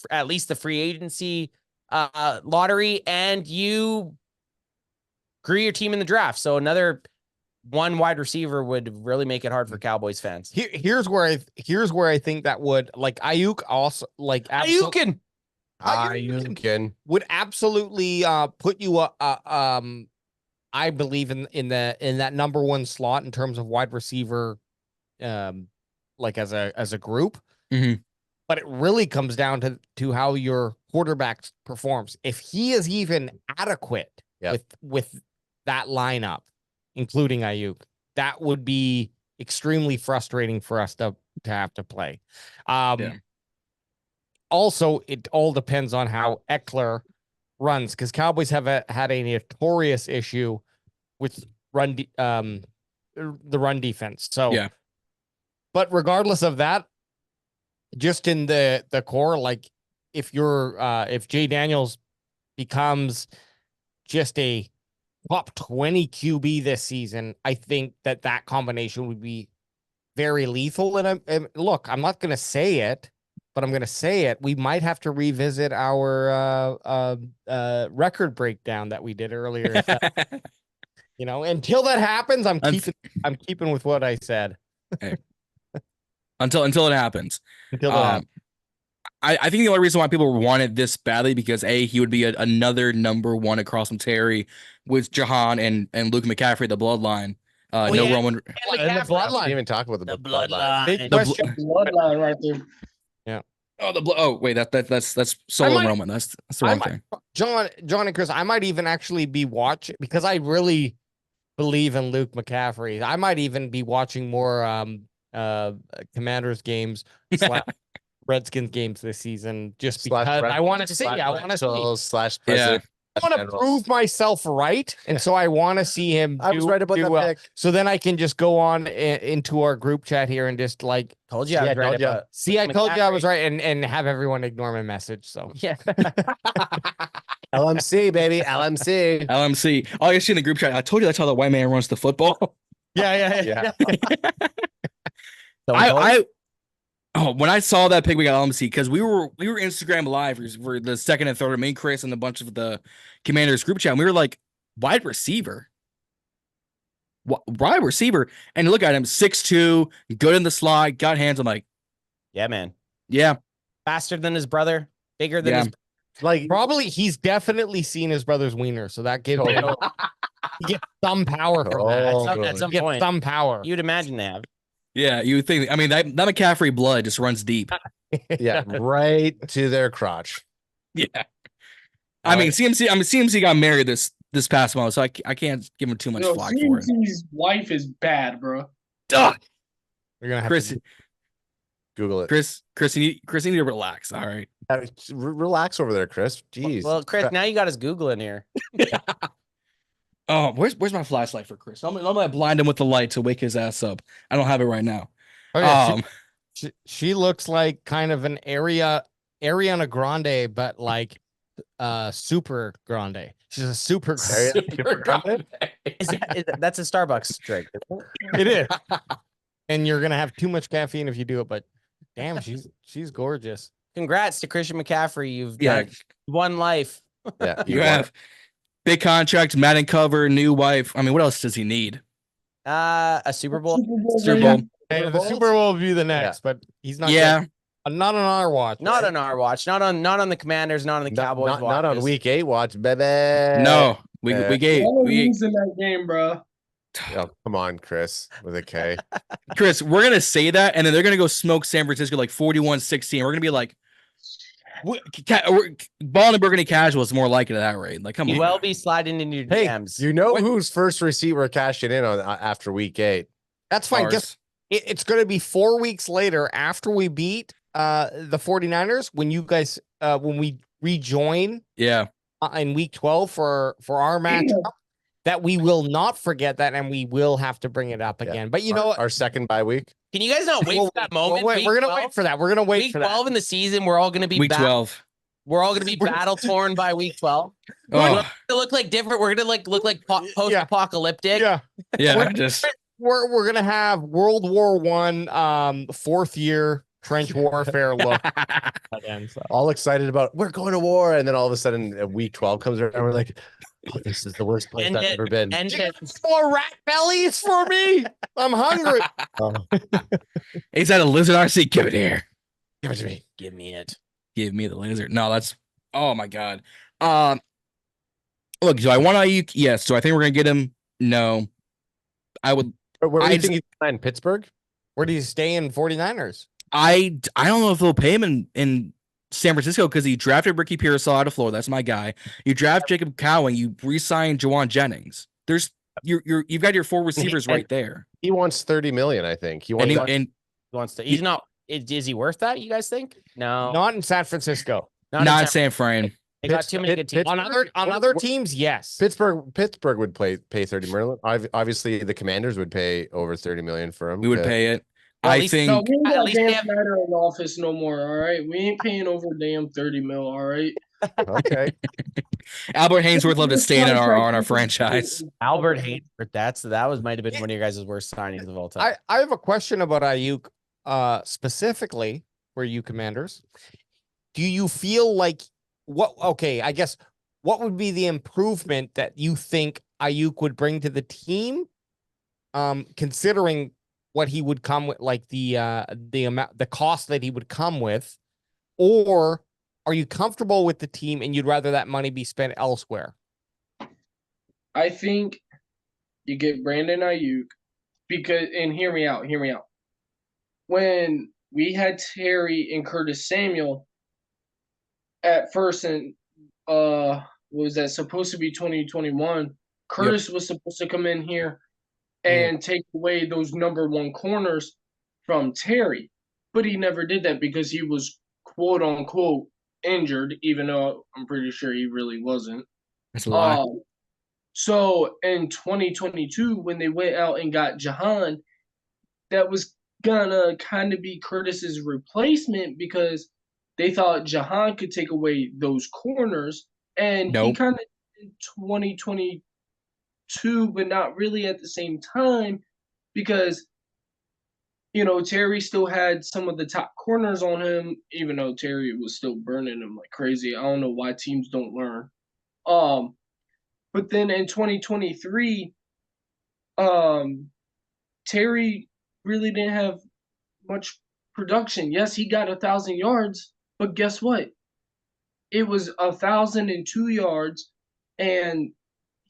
S3: at least the free agency lottery, and you grew your team in the draft. So another one wide receiver would really make it hard for Cowboys fans.
S4: Here's where I think that would, like, Aiyuk also, like,
S3: Aiyuk
S2: AIUYK.
S4: would absolutely put you I believe in that number one slot in terms of wide receiver, like as a group.
S1: Mhm.
S4: But it really comes down to how your quarterback performs. If he is even adequate with that lineup, including Aiyuk, that would be extremely frustrating for us to have to play. Also, it all depends on how Eckler runs, because Cowboys have had a notorious issue with the run defense. So,
S1: Yeah.
S4: But regardless of that, just in the core, like if Jay Daniels becomes just a top 20 QB this season, I think that combination would be very lethal. And look, I'm not going to say it, but I'm going to say it. We might have to revisit our record breakdown that we did earlier. Until that happens, I'm keeping with what I said.
S1: Hey. Until it happens.
S4: Until that happens.
S1: I think the only reason why people wanted this badly because he would be another number one across from Terry with Jahan and Luke McCaffery, the bloodline. Roman.
S2: And the bloodline. Didn't even talk about the bloodline.
S4: Big question.
S5: Bloodline right there.
S4: Yeah.
S1: Oh, wait, that's Solo Roman. That's the wrong thing.
S4: John and Chris, I might even actually be watching, because I really believe in Luke McCaffrey. I might even be watching more Commanders games / Redskins games this season, just because I want to see. I want to see. I want to prove myself right, and so I want to see him.
S2: I was right about that
S4: well.
S2: pick.
S4: So then I can just go on into our group chat here and just like
S3: Told you I was right about.
S4: See, I told you I was right, and have everyone ignore my message. So
S3: Yeah.
S2: LMC, baby. LMC.
S1: Oh, you see in the group chat. I told you that's how the white man runs the football.
S4: Yeah.
S1: When I saw that pick, we got LMC because we were Instagram live for the second and third. Me and Chris and a bunch of the Commanders group chat. And we were like, wide receiver, and look at him, 6'2", good in the slot, got hands. I'm like,
S3: Yeah, man.
S1: yeah,
S3: Faster than his brother, bigger than his.
S2: Like,
S4: probably he's definitely seen his brother's wiener, so that gives him he gets some power from that.
S3: At some
S4: He gets
S3: point,
S4: some power.
S3: you'd imagine they have.
S1: yeah. You would think? I mean, that McCaffrey blood just runs deep.
S2: yeah, right to their crotch.
S1: Yeah. I mean, CMC got married this past month, so I can't give him too much flack for it.
S5: CMC's wife is bad, bro.
S1: Duh.
S4: You're gonna have
S1: Chris,
S4: to
S2: Google it.
S1: Chris, you need to relax. All right.
S2: Relax over there, Chris. Jeez.
S3: Well, Chris, now you got us Googling here.
S1: Oh, where's my flashlight for Chris? I'm gonna blind him with the light to wake his ass up. I don't have it right now.
S4: Okay, she looks like kind of an Ariana Grande, but like super grande. She's a super grande.
S3: That's a Starbucks drink.
S4: It is. And you're gonna have too much caffeine if you do it, but damn, she's gorgeous.
S3: Congrats to Christian McCaffrey. You've got one life.
S2: Yeah,
S1: You have big contract, Madden cover, new wife. I mean, what else does he need?
S3: A Super Bowl.
S1: Super Bowl.
S4: Hey, the Super Bowl will be the next, but he's not.
S1: Yeah.
S4: Not on our watch.
S3: Not on our watch. Not on the Commanders. Not on the Cowboys.
S2: Not on week 8 watch, baby.
S1: No, we gave.
S5: Losing that game, bro.
S2: Oh, come on, Chris, with a K.
S1: Chris, we're gonna say that, and then they're gonna go smoke San Francisco like 41-16. We're gonna be like, Ballin and Burgundy casual is more likely to that rate. Like, come on.
S3: You will be sliding into your
S2: Hey,
S3: DMs.
S2: you know whose first receipt we're cashing in on after week 8?
S4: That's fine.
S1: Ours.
S4: Guess it's going to be 4 weeks later after we beat the 49ers when you guys when we rejoin in week 12 for our matchup. That we will not forget that, and we will have to bring it up again. But you know,
S2: our second bye week.
S3: Can you guys not wait for that moment?
S4: We're gonna wait for that. We're gonna wait
S3: week
S4: for that.
S3: 12 in the season, we're all gonna be
S1: week 12.
S3: We're all gonna be battle torn by week 12.
S1: Oh.
S3: We're gonna look like different. We're gonna look like post-apocalyptic.
S4: Yeah.
S1: Yeah.
S4: we're gonna have World War I, fourth year trench warfare look.
S2: All excited about we're going to war, and then all of a sudden, week 12 comes around, and we're like, "Oh, this is the worst place I've ever been."
S3: And
S4: more rat bellies for me. I'm hungry.
S1: He's had a lizard RC. Give it here.
S2: Give it to me.
S3: give me it.
S1: Give me the lizard. No, that's oh my god. Look, do I want Aiyuk? Yes. Do I think we're gonna get him? No. I would.
S2: Where do
S1: I
S2: you think he's in Pittsburgh?
S4: Where do you stay in 49ers?
S1: I don't know if they'll pay him in San Francisco because he drafted Ricky Pearsall out of Florida. That's my guy. You draft Jacob Cowan. You re-sign Jawan Jennings. There's you've got your 4 receivers right there.
S2: He wants $30 million, I think. He wants.
S3: He wants to. He's not. Is he worth that? You guys think? No,
S4: Not in San Francisco.
S1: Not San Fran.
S3: They got too many good teams.
S4: On other teams, yes.
S2: Pittsburgh would pay $30 million. Obviously, the Commanders would pay over $30 million for him.
S1: We would pay it.
S3: Well,
S1: I think.
S5: No, we ain't
S3: At
S5: got
S3: least they
S5: damn
S3: have-
S5: matter in office no more. All right, we ain't paying over damn 30 mil. All right.
S2: Okay.
S1: Albert Hainsworth loved to stay on our franchise.
S3: Albert Hainsworth. That might have been one of your guys' worst signings of all time.
S4: I have a question about Aiyuk, specifically for you Commanders. Do you feel like I guess what would be the improvement that you think Aiyuk would bring to the team? Considering what he would come with, like the amount, the cost that he would come with, or are you comfortable with the team and you'd rather that money be spent elsewhere?
S5: I think you get Brandon Aiyuk because, and hear me out. When we had Terry and Curtis Samuel at first, and was that supposed to be 2021? Curtis was supposed to come in here and take away those number 1 corners from Terry, but he never did that because he was quote unquote injured, even though I'm pretty sure he really wasn't.
S1: That's a lie.
S5: So in 2022, when they went out and got Jahan, that was gonna kind of be Curtis's replacement because they thought Jahan could take away those corners, and he kind of in 2022, but not really at the same time because Terry still had some of the top corners on him, even though Terry was still burning him like crazy. I don't know why teams don't learn. But then in 2023, Terry really didn't have much production. Yes, he got 1,000 yards, but guess what? It was 1,002 yards, and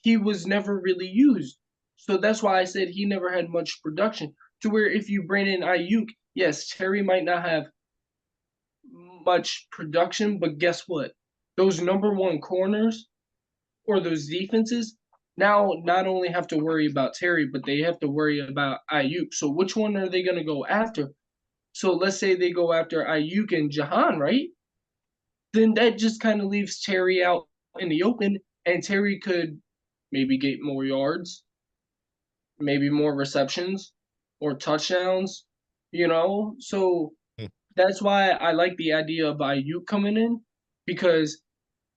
S5: he was never really used. So that's why I said he never had much production. To where if you bring in Aiyuk, yes, Terry might not have much production, but guess what? Those number 1 corners or those defenses now not only have to worry about Terry, but they have to worry about Aiyuk. So which one are they going to go after? So let's say they go after Aiyuk and Jahan, right? Then that just kind of leaves Terry out in the open, and Terry could maybe get more yards, maybe more receptions or touchdowns, So that's why I like the idea of Aiyuk coming in, because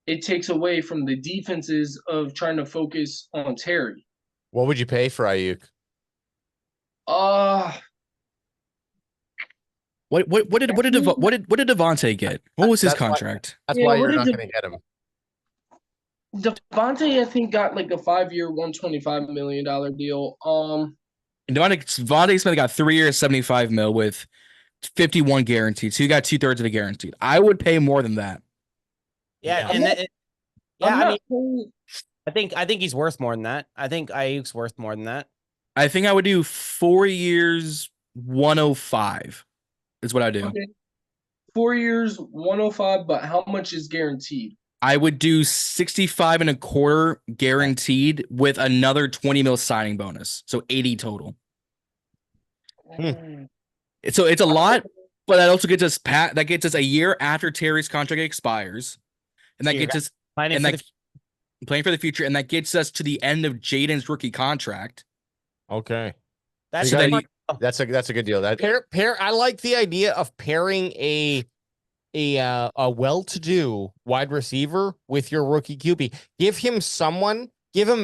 S5: it takes away from the defenses of trying to focus on Terry.
S2: What would you pay for Aiyuk?
S1: What did Devontae get? What was his contract?
S2: That's why you're not going to get him.
S5: Devontae, I think, got like a 5-year, $125 million deal.
S1: And Devontae Smith got 3 years, $75 million with 51 guaranteed. So you got 2/3 of the guaranteed. I would pay more than that.
S3: Yeah, I think he's worth more than that. I think Aiyuk's worth more than that.
S1: I think I would do 4 years, 105 is what I do.
S5: Okay. 4 years, 105, but how much is guaranteed?
S1: I would do 65 and a quarter guaranteed with another 20 mil signing bonus. So 80 total. So it's a lot, but that also gets us a year after Terry's contract expires. And that gets us playing for the future, and that gets us to the end of Jaden's rookie contract.
S4: Okay.
S3: That's
S2: a good deal.
S4: I like the idea of pairing a well-to-do wide receiver with your rookie QB. Give him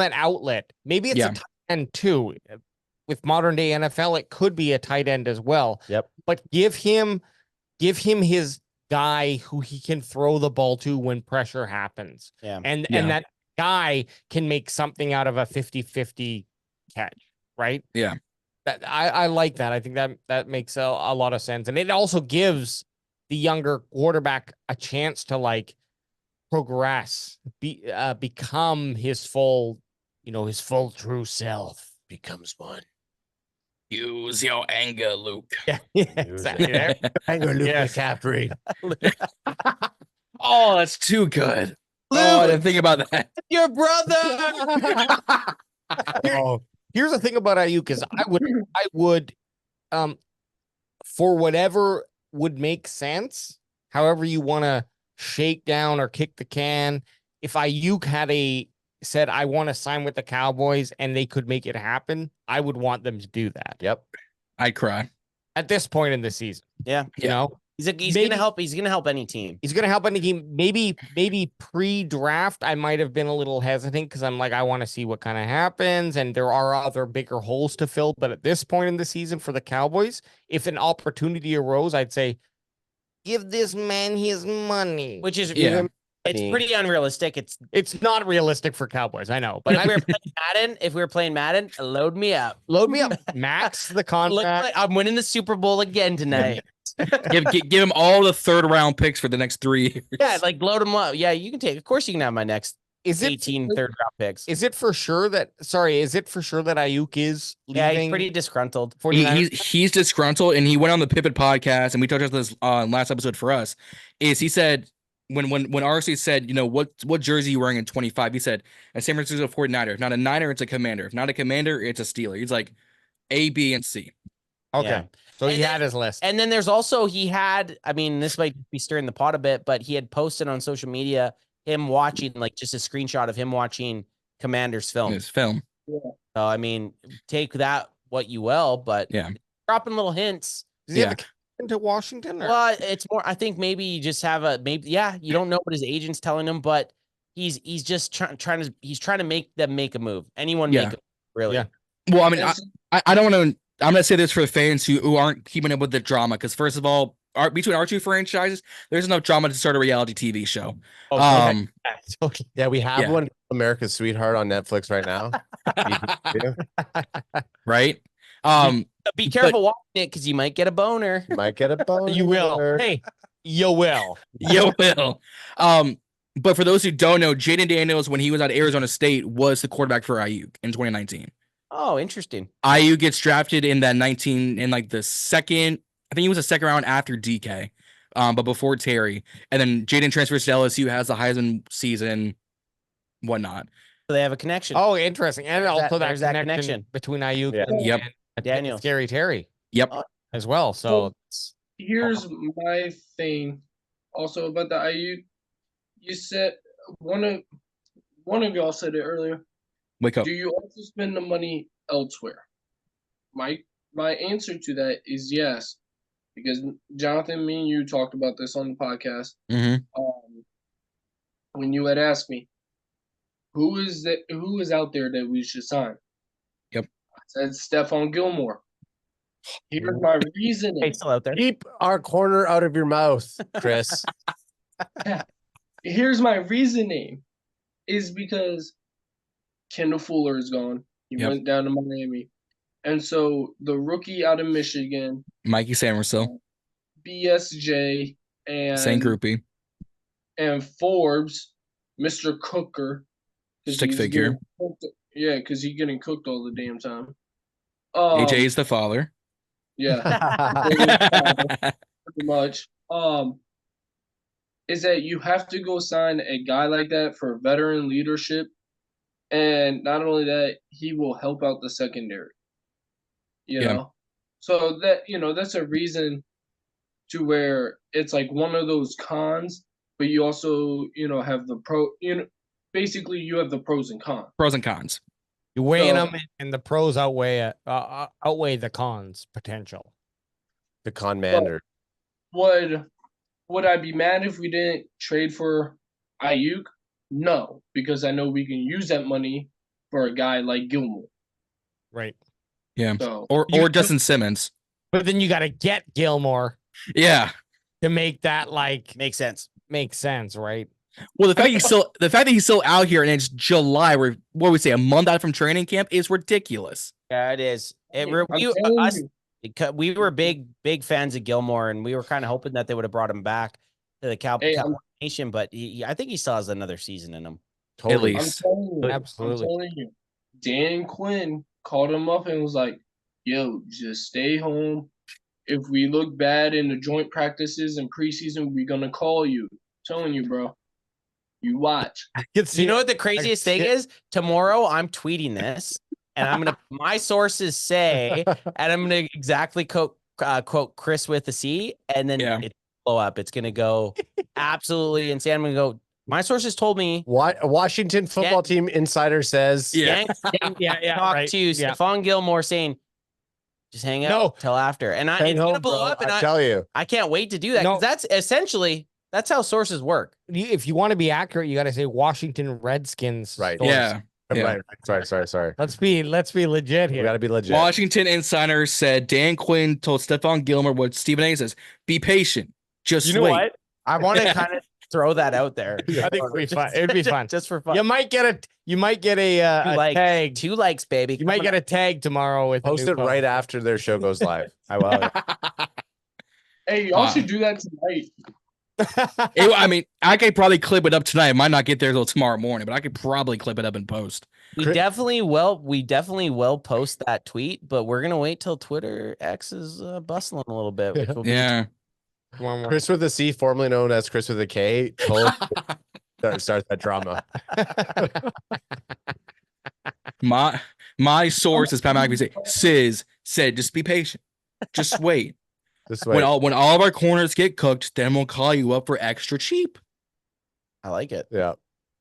S4: an outlet. Maybe it's a tight end too. with modern day NFL, it could be a tight end as well.
S2: Yep.
S4: But give him his guy who he can throw the ball to when pressure happens.
S3: Yeah.
S4: And that guy can make something out of a 50-50 catch, right?
S1: Yeah.
S4: That I like that. I think that makes a lot of sense. And it also gives the younger quarterback a chance to like progress, become his full true self.
S2: Becomes one.
S1: Use your anger, Luke.
S4: Yeah, exactly.
S2: Anger, Luke
S4: Yes.
S2: McCaffery.
S1: Oh, that's too good. Oh, I didn't think about that.
S4: Your brother. Here's the thing about Aiyuk is I would for whatever would make sense, however you want to shake down or kick the can, if Aiyuk had said I want to sign with the Cowboys and they could make it happen, I would want them to do that.
S2: Yep.
S1: I'd cry.
S4: At this point in the season.
S3: Yeah.
S4: You know?
S3: He's gonna help. He's gonna help any team.
S4: He's gonna help any team. Maybe pre-draft, I might have been a little hesitant because I'm like, I want to see what kind of happens, and there are other bigger holes to fill. But at this point in the season for the Cowboys, if an opportunity arose, I'd say, give this man his money.
S3: Which is
S1: Yeah.
S3: It's pretty unrealistic.
S4: It's not realistic for Cowboys, I know.
S3: But
S4: But
S3: if we were playing Madden, load me up.
S4: load me up, max the
S3: Look,
S4: contract.
S3: I'm winning the Super Bowl again tonight.
S1: give him all the 3rd round picks for the next 3 years.
S3: Yeah, like load them up. Yeah, you can take. Of course, you can have my next
S4: Is it
S3: 18 third round picks.
S4: Is it for sure that Aiyuk is leaving?
S3: Yeah, he's pretty disgruntled.
S1: He's disgruntled, and he went on the Pivot podcast, and we touched on this last episode for us. Is he said when RC said, you know, what jersey you wearing in 25? He said, a San Francisco 49er. If not a Niner, it's a Commander. If not a Commander, it's a Steeler. He's like A, B, and C.
S4: Okay.
S3: Yeah.
S4: So he
S3: And
S4: had his list.
S3: And then there's also this might be stirring the pot a bit, but he had posted on social media him watching, like, just a screenshot of him watching Commander's film.
S1: His film.
S3: So I mean, take that what you will, but
S1: Yeah.
S3: dropping little hints.
S4: Does he have a connection to Washington? Or?
S3: Well, it's more. I think maybe you just have you don't know what his agent's telling him, but he's just trying to make them make a move. Anyone make a move, really.
S4: Yeah.
S1: Well, I mean, I don't want to. I'm going to say this for the fans who aren't keeping up with the drama, because first of all, between our two franchises, there's enough drama to start a reality TV show.
S2: Yeah, we have one, America's Sweetheart, on Netflix right now.
S1: Right?
S3: Be careful watching it, because you might get a boner.
S2: Might get a boner.
S4: You will. Hey, you will.
S1: You will. But for those who don't know, Jaden Daniels, when he was at Arizona State, was the quarterback for Aiyuk in 2019.
S3: Oh, interesting.
S1: Aiyuk gets drafted in the second. I think he was a second round after DK, but before Terry. And then Jaden transfers to LSU, has the Heisman season, whatnot.
S3: So they have a connection.
S4: Oh, interesting. And also
S3: there's
S4: that
S3: that
S4: connection between Aiyuk and
S3: Daniel.
S4: Scary Terry.
S1: Yep.
S4: As well. So
S5: here's my thing also about the Aiyuk. You said one of y'all said it earlier.
S1: Wake up.
S5: Do you also spend the money elsewhere? My answer to that is yes, because Jonathan, me and you talked about this on the podcast.
S1: Mm-hmm.
S5: When you had asked me, who is out there that we should sign?
S1: Yep.
S5: I said Stephon Gilmore. Here's my reasoning.
S3: He's still out there.
S2: Keep our corner out of your mouth, Chris.
S5: Here's my reasoning, is because Kendall Fuller is gone. He went down to Miami. And so the rookie out of Michigan,
S1: Mikey Samerson,
S5: BSJ, and
S1: same groupie,
S5: and Forbes, Mr. Cooker,
S1: stick figure.
S5: Because he's getting cooked all the damn time.
S1: AJ is the father.
S5: Yeah, pretty much. Is that you have to go sign a guy like that for veteran leadership, and not only that, he will help out the secondary. You know, so that's a reason to where it's like one of those cons, but you also have the basically you have the pros and cons.
S1: Pros and cons.
S4: You're weighing them, and the pros outweigh the cons potential.
S2: The commander.
S5: Would I be mad if we didn't trade for Aiyuk? No, because I know we can use that money for a guy like Gilmore.
S4: Right.
S1: Yeah.
S5: So
S1: Or Justin Simmons.
S4: But then you got to get Gilmore
S1: Yeah.
S4: to make that like
S3: Makes sense.
S4: make sense, right?
S1: Well, the fact that he's still out here and it's July, what would we say, a month out from training camp is ridiculous.
S3: Yeah, it is. We were big fans of Gilmore, and we were kind of hoping that they would have brought him back to the Cowboys Nation, but I think he still has another season in him.
S1: Totally.
S5: I'm telling you,
S4: Absolutely.
S5: I'm telling you, Dan Quinn called him up and was like, "Yo, just stay home. If we look bad in the joint practices and preseason, we're gonna call you." I'm telling you, bro. You watch.
S3: You know what the craziest thing is? Tomorrow I'm tweeting this, and I'm gonna my sources say, and I'm gonna exactly quote Chris with a C, and then it blow up. It's gonna go absolutely insane. I'm gonna go. My sources told me.
S2: What a Washington football team insider says.
S3: Yeah, talk to Stephon Gilmore saying, just hang out till after, and it's gonna blow up. And
S2: I tell you,
S3: I can't wait to do that. No. That's essentially. That's how sources work.
S4: If you want to be accurate, you got to say Washington Redskins.
S2: Right.
S4: Source.
S2: Yeah. Right. Sorry.
S4: Let's be legit here.
S2: We got to be legit.
S1: Washington insider said Dan Quinn told Stephon Gilmore what Stephen A says. Be patient. Just
S3: you know
S1: wait.
S3: What? I want to kind of throw that out there.
S4: I think it'd be fun. It'd be fun
S3: just for fun.
S4: You might get a tag.
S3: 2 likes, baby.
S4: You might get a tag tomorrow with
S2: post it right after their show goes live. I will.
S5: Hey, y'all should do that tonight.
S1: I mean, I could probably clip it up tonight. I might not get there till tomorrow morning, but I could probably clip it up and post.
S3: We definitely will post that tweet, but we're gonna wait till Twitter X is bustling a little bit. Which will
S2: Chris with a C, formerly known as Chris with a K, start that drama.
S1: My source is Pat McAfee said, just be patient, just wait. When all of our corners get cooked, then we'll call you up for extra cheap.
S3: I like it.
S2: Yeah.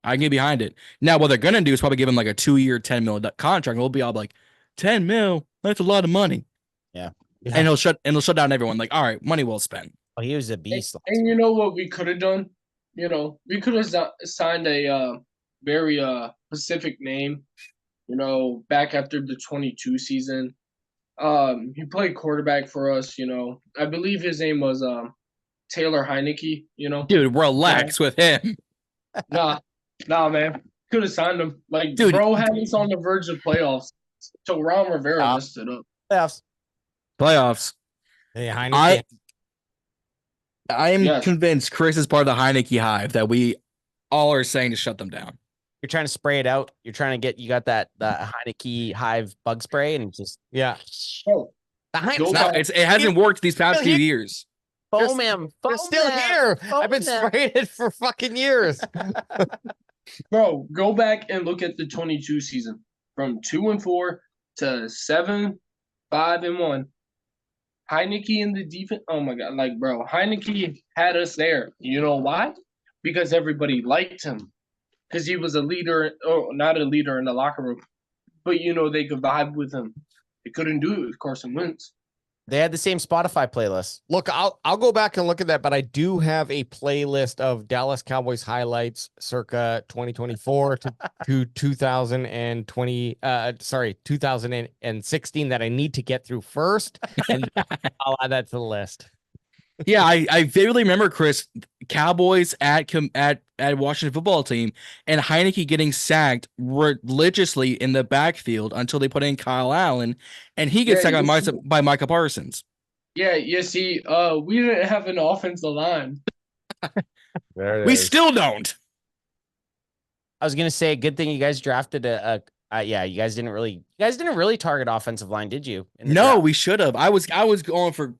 S1: I can get behind it. Now, what they're going to do is probably give him like a 2-year, $10 million contract. And we'll be all like, $10 million? That's a lot of money.
S3: Yeah.
S1: And he'll shut down everyone. Like, all right, money well spent.
S3: Oh, he was a beast.
S5: And you know what we could have done? You know, we could have signed a very specific name, you know, back after the 22 season. He played quarterback for us, you know. I believe his name was Taylor Heineke, you know.
S1: Dude, relax with him.
S5: Nah, man. Could have signed him. Like,
S1: dude,
S5: bro had us on the verge of playoffs. So Ron Rivera messed it up.
S1: Playoffs.
S4: Hey, Heineke.
S1: I am convinced Chris is part of the Heineke hive that we all are saying to shut them down.
S3: You're trying to spray it out. You're trying to you got that Heineke hive bug spray, and it's just
S5: Oh,
S1: it hasn't worked these past few years.
S3: Foam him.
S4: They're still here. I've been spraying it for fucking years.
S5: Bro, go back and look at the 22 season from 2-4 to 7-5-1. Heineke in the defense. Oh my god, like bro, Heineke had us there. You know why? Because everybody liked him. Because he was a leader, or not a leader in the locker room, but you know they could vibe with him. They couldn't do it with Carson Wentz.
S3: They had the same Spotify playlist.
S4: Look, I'll go back and look at that, but I do have a playlist of Dallas Cowboys highlights circa 2024 to 2016 that I need to get through first, and I'll add that to the list.
S1: Yeah, I vividly remember, Chris, Cowboys at Washington football team and Heineke getting sacked religiously in the backfield until they put in Kyle Allen, and he gets sacked by Micah Parsons.
S5: Yeah, you see, we didn't have an offensive line.
S1: We still don't.
S3: I was gonna say, good thing you guys drafted you guys didn't really target offensive line, did you?
S1: No, we should have. I was going for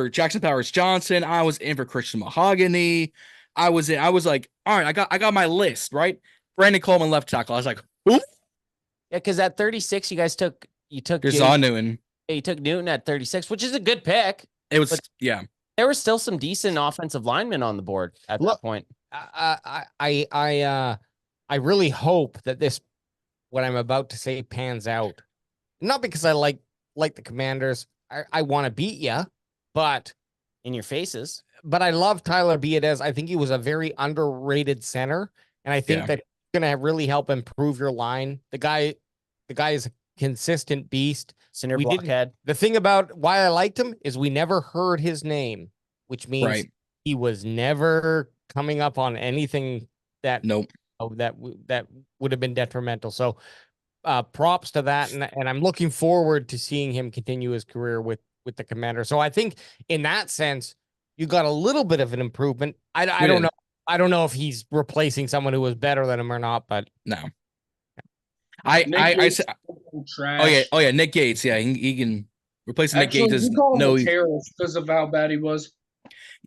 S1: Jackson Powers Johnson. I was in for Christian Mahogany. I was like, all right, I got my list, right? Brandon Coleman left tackle. I was like, oof.
S3: Yeah, because at 36, you took
S1: Newton.
S3: Yeah, you took Newton at 36, which is a good pick.
S1: It was,
S3: there were still some decent offensive linemen on the board at that point.
S4: I really hope that what I'm about to say pans out. Not because I like the Commanders. I want to beat you. But
S3: in your faces.
S4: But I love Tyler Biadasz. I think he was a very underrated center, and I think that he's gonna really help improve your line. The guy is consistent beast.
S3: Cinder
S4: We didn't-
S3: blockhead.
S4: The thing about why I liked him is we never heard his name, which means
S1: Right.
S4: he was never coming up on anything that
S1: Nope.
S4: that would have been detrimental. So props to that, and I'm looking forward to seeing him continue his career with the Commander. So I think in that sense, you got a little bit of an improvement. I don't know. I don't know if he's replacing someone who was better than him or not, but
S1: No.
S5: Nick Gates trash.
S1: Oh yeah, Nick Gates. Yeah, he can replace Nick
S5: Actually,
S1: Gates.
S5: we call him
S1: No,
S5: a terrorist because of how bad he was.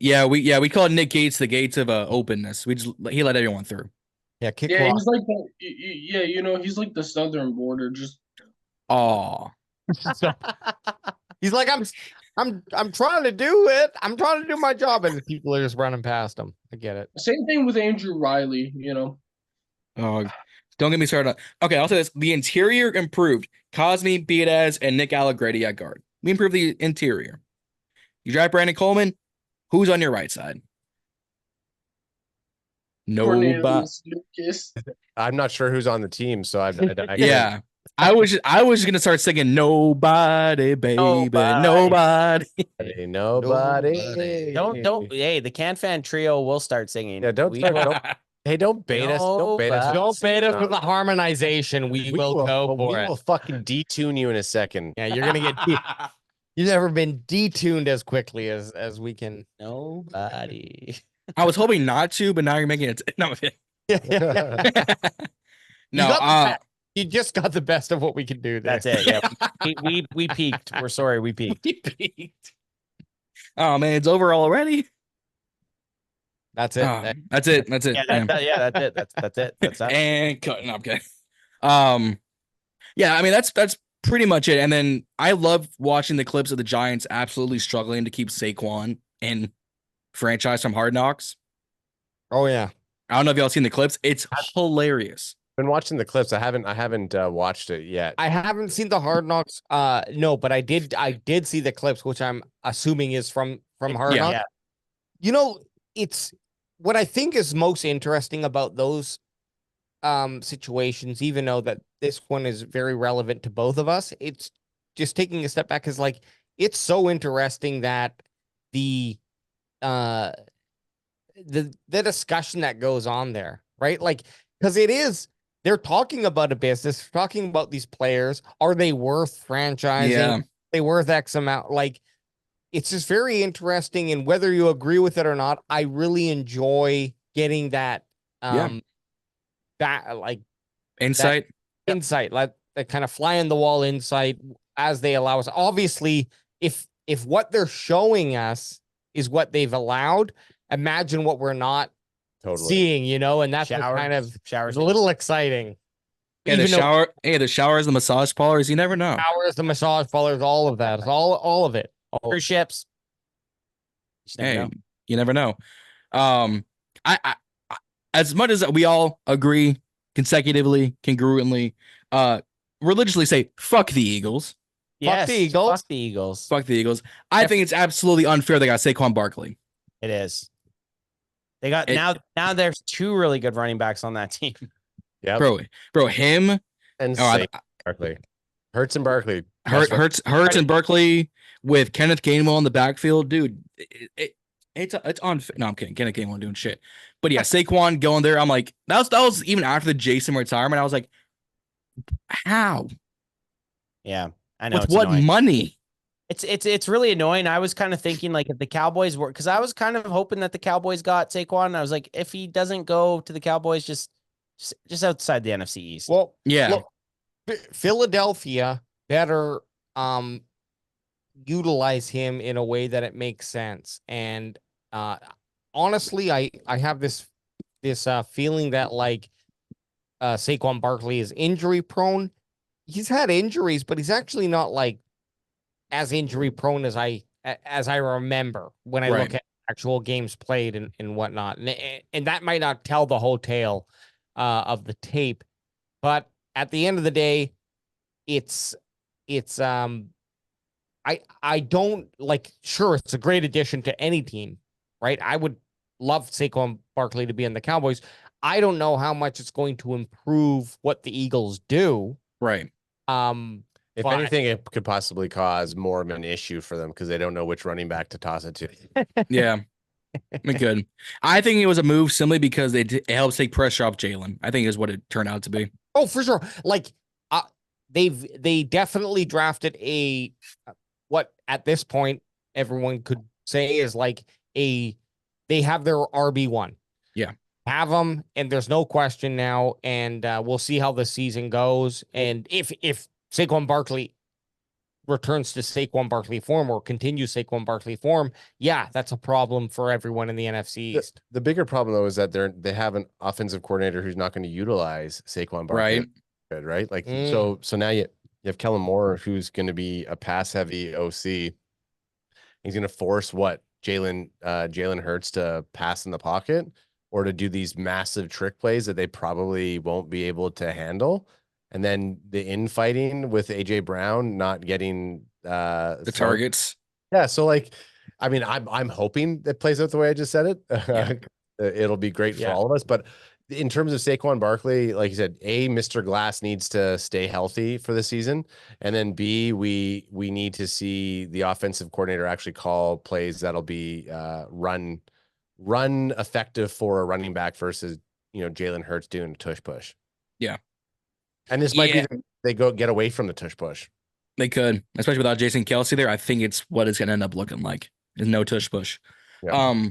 S1: we call Nick Gates the gates of openness. He let everyone through.
S4: yeah, kick
S5: Yeah,
S4: rock.
S5: he's like he's like the southern border. Just
S1: Oh,
S4: He's like, I'm trying to do it. I'm trying to do my job, and the people are just running past him. I get it.
S5: same thing with Andrew Riley.
S1: don't get me started. Okay, I'll say this: the interior improved. Cosme, Beataz, and Nick Allegretti at guard. We improved the interior. You draft Brandon Coleman. Who's on your right side? Nobody.
S5: Cornelius Lucas.
S2: I'm not sure who's on the team, so I
S1: Yeah. I was just gonna start singing "Nobody, baby, nobody."
S2: Nobody.
S3: Don't. Hey, the CanFan trio will start singing.
S2: Yeah, don't bait us. Don't bait us.
S4: Don't bait us with the harmonization. We will go for
S2: we
S4: it.
S2: will fucking detune you in a second.
S4: Yeah, you're gonna get. You've never been detuned as quickly as we can.
S3: Nobody.
S1: I was hoping not to, but now you're making it. No, no.
S4: You just got the best of what we can do there.
S3: That's it. Yeah, we peaked. We're sorry, we peaked.
S1: We peaked. Oh man, it's over already.
S4: That's it.
S1: That's it. That's it.
S3: Yeah, that's it. That's it. That's that.
S1: And cut. No, I'm kidding. Yeah, I mean that's pretty much it. And then I love watching the clips of the Giants absolutely struggling to keep Saquon in franchise from Hard Knocks.
S4: Oh yeah.
S1: I don't know if y'all seen the clips. It's hilarious.
S2: Been watching the clips. I haven't watched it yet.
S4: I haven't seen the Hard Knocks. No, but I did see the clips, which I'm assuming is from Hard Knocks.
S3: Yeah.
S4: You know, it's what I think is most interesting about those situations, even though that this one is very relevant to both of us. It's just taking a step back, is like it's so interesting that the discussion that goes on there, right? Like, because they're talking about a business, talking about these players. Are they worth franchising?
S1: Yeah.
S4: Are they worth X amount? Like, it's just very interesting. And whether you agree with it or not, I really enjoy getting that,
S1: Insight.
S4: insight, like that kind of fly on the wall insight as they allow us. Obviously, if what they're showing us is what they've allowed, imagine what we're not seeing, and that's what kind of
S3: showers.
S4: a little exciting.
S1: Yeah, the showers, the massage parlors, you never know.
S4: Showers, the massage parlors, all of that. It's all of it.
S3: Cruise ships.
S1: You never know. I as much as we all agree consecutively, congruently, religiously say fuck the Eagles.
S3: Yes,
S4: fuck the Eagles.
S3: Fuck the Eagles.
S1: Fuck the Eagles. I think it's absolutely unfair they got Saquon Barkley.
S3: It is. They got now there's two really good running backs on that team.
S2: Yeah,
S1: bro, him
S2: and Barkley, Hurts and Barkley,
S1: Hurts and Barkley with Kenneth Gainwell in the backfield, dude. It's unfair. No, I'm kidding. Kenneth Gainwell doing shit, but yeah, Saquon going there. I'm like, that was even after the Jason retirement. I was like, how?
S3: Yeah, I know.
S1: With what
S3: annoying.
S1: money?
S3: It's really annoying. I was kind of thinking like if the Cowboys were, because I was kind of hoping that the Cowboys got Saquon. And I was like, if he doesn't go to the Cowboys, just outside the NFC East.
S4: Well,
S1: yeah.
S4: Look, Philadelphia better utilize him in a way that it makes sense. And honestly, I have this feeling that like Saquon Barkley is injury prone. He's had injuries, but he's actually not like as injury prone as I remember when I look at actual games played and whatnot. And that might not tell the whole tale of the tape, but at the end of the day, I don't like, sure, it's a great addition to any team, right? I would love Saquon Barkley to be in the Cowboys. I don't know how much it's going to improve what the Eagles do.
S1: Right.
S2: If anything, it could possibly cause more of an issue for them because they don't know which running back to toss it to.
S1: Yeah, it could. I think it was a move simply because it helps take pressure off Jalen. I think is what it turned out to be.
S4: Oh, for sure. Like, they definitely drafted what at this point everyone could say is like they have their RB1.
S1: Yeah.
S4: Have them, and there's no question now, and we'll see how the season goes. And if Saquon Barkley returns to Saquon Barkley form or continues Saquon Barkley form, yeah, that's a problem for everyone in the NFC East.
S2: The bigger problem though is that they have an offensive coordinator who's not going to utilize Saquon Barkley.
S1: Right.
S2: Good, right? Like so now you have Kellen Moore who's going to be a pass heavy OC. He's going to force Jalen Hurts to pass in the pocket or to do these massive trick plays that they probably won't be able to handle. And then the infighting with AJ Brown not getting
S1: the targets.
S2: Yeah. So like, I mean, I'm hoping that plays out the way I just said it.
S1: Yeah.
S2: It'll be great for all of us. But in terms of Saquon Barkley, like you said, A, Mr. Glass needs to stay healthy for the season. And then B, we need to see the offensive coordinator actually call plays that'll be run effective for a running back versus, Jalen Hurts doing a tush push.
S1: Yeah.
S2: And this might be they get away from the tush push.
S1: They could, especially without Jason Kelce there. I think it's what it's going to end up looking like. Is no tush push. Yeah.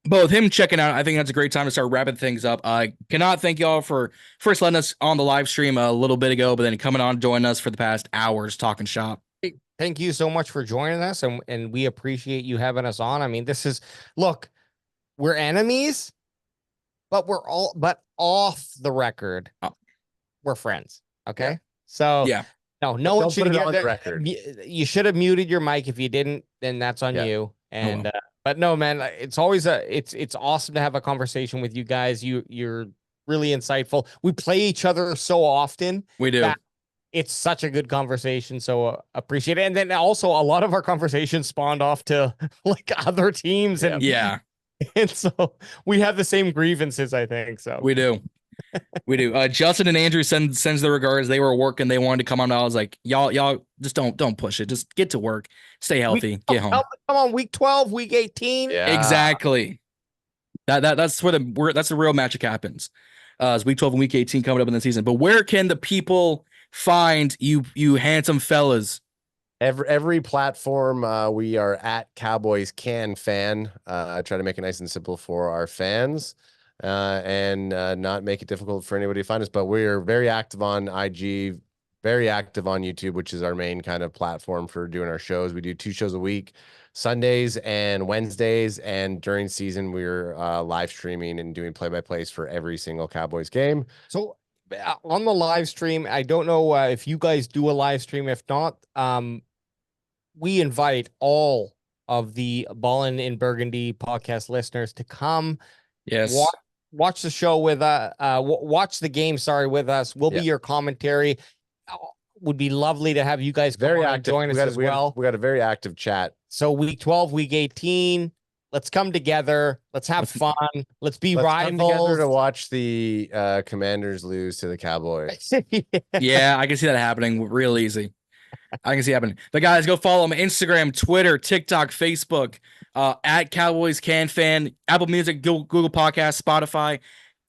S1: But with him checking out, I think that's a great time to start wrapping things up. I cannot thank y'all for first letting us on the live stream a little bit ago, but then coming on joining us for the past hours talking shop.
S4: Thank you so much for joining us, and we appreciate you having us on. I mean, look, we're enemies, but off the record, we're friends. Okay. Yeah. So
S1: yeah.
S4: No one should get on the record. You should have muted your mic. If you didn't, then that's on you. And but no, man, it's always it's awesome to have a conversation with you guys. You're really insightful. We play each other so often.
S1: We do.
S4: It's such a good conversation. So appreciate it. And then also a lot of our conversations spawned off to like other teams and and so we have the same grievances, I think. So
S1: we do. We do. Justin and Andrew sends the regards. They were working. They wanted to come on. I was like, y'all just don't push it. Just get to work. Stay healthy. Get home.
S4: Come on, week 12, week 18.
S2: Yeah.
S1: Exactly. That's where that's the real magic happens. It's week 12 and week 18 coming up in the season. But where can the people find you handsome fellas?
S2: Every platform. We are at CowboysCanFan. I try to make it nice and simple for our fans. And not make it difficult for anybody to find us, but we're very active on IG, very active on YouTube, which is our main kind of platform for doing our shows. We do 2 shows a week, Sundays and Wednesdays, and during season we're live streaming and doing play-by-plays for every single Cowboys game.
S4: So on the live stream, I don't know if you guys do a live stream. If not, we invite all of the Ballin in Burgundy podcast listeners to come.
S1: Yes.
S4: Watch the show with watch the game. With us. We'll be your commentary. Would be lovely to have you guys
S2: very active.
S4: Join us as well.
S2: We got a very active chat.
S4: So week 12, week 18. Let's come together. Let's have fun. Let's be rivals
S2: together to watch the Commanders lose to the Cowboys.
S1: Yeah, I can see that happening real easy. I can see it happening. But guys, go follow them on Instagram, Twitter, TikTok, Facebook. At CowboysCanFan, Apple Music, Google Podcasts, Spotify,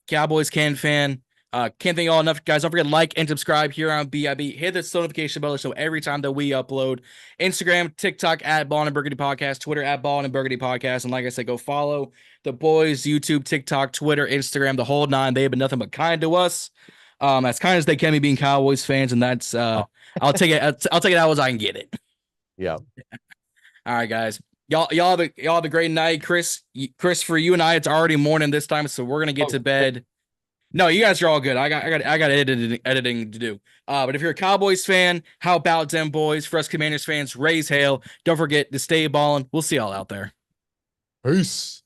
S1: CowboysCanFan. Can't thank you all enough, guys. Don't forget to like and subscribe here on BIB. Hit the notification bell so every time that we upload. Instagram, TikTok at Ballin and Burgundy Podcast, Twitter at Ballin and Burgundy Podcast. And like I said, go follow the boys, YouTube, TikTok, Twitter, Instagram, the whole 9. They've been nothing but kind to us. As kind as they can be being Cowboys fans, and that's I'll take it out as I can get it.
S2: Yeah.
S1: All right, guys. Y'all have a great night. Chris, for you and I, it's already morning this time, so we're gonna get to bed. No, you guys are all good. I got editing to do. But if you're a Cowboys fan, how about them boys? For us Commanders fans, raise hail. Don't forget to stay ballin'. We'll see y'all out there.
S2: Peace.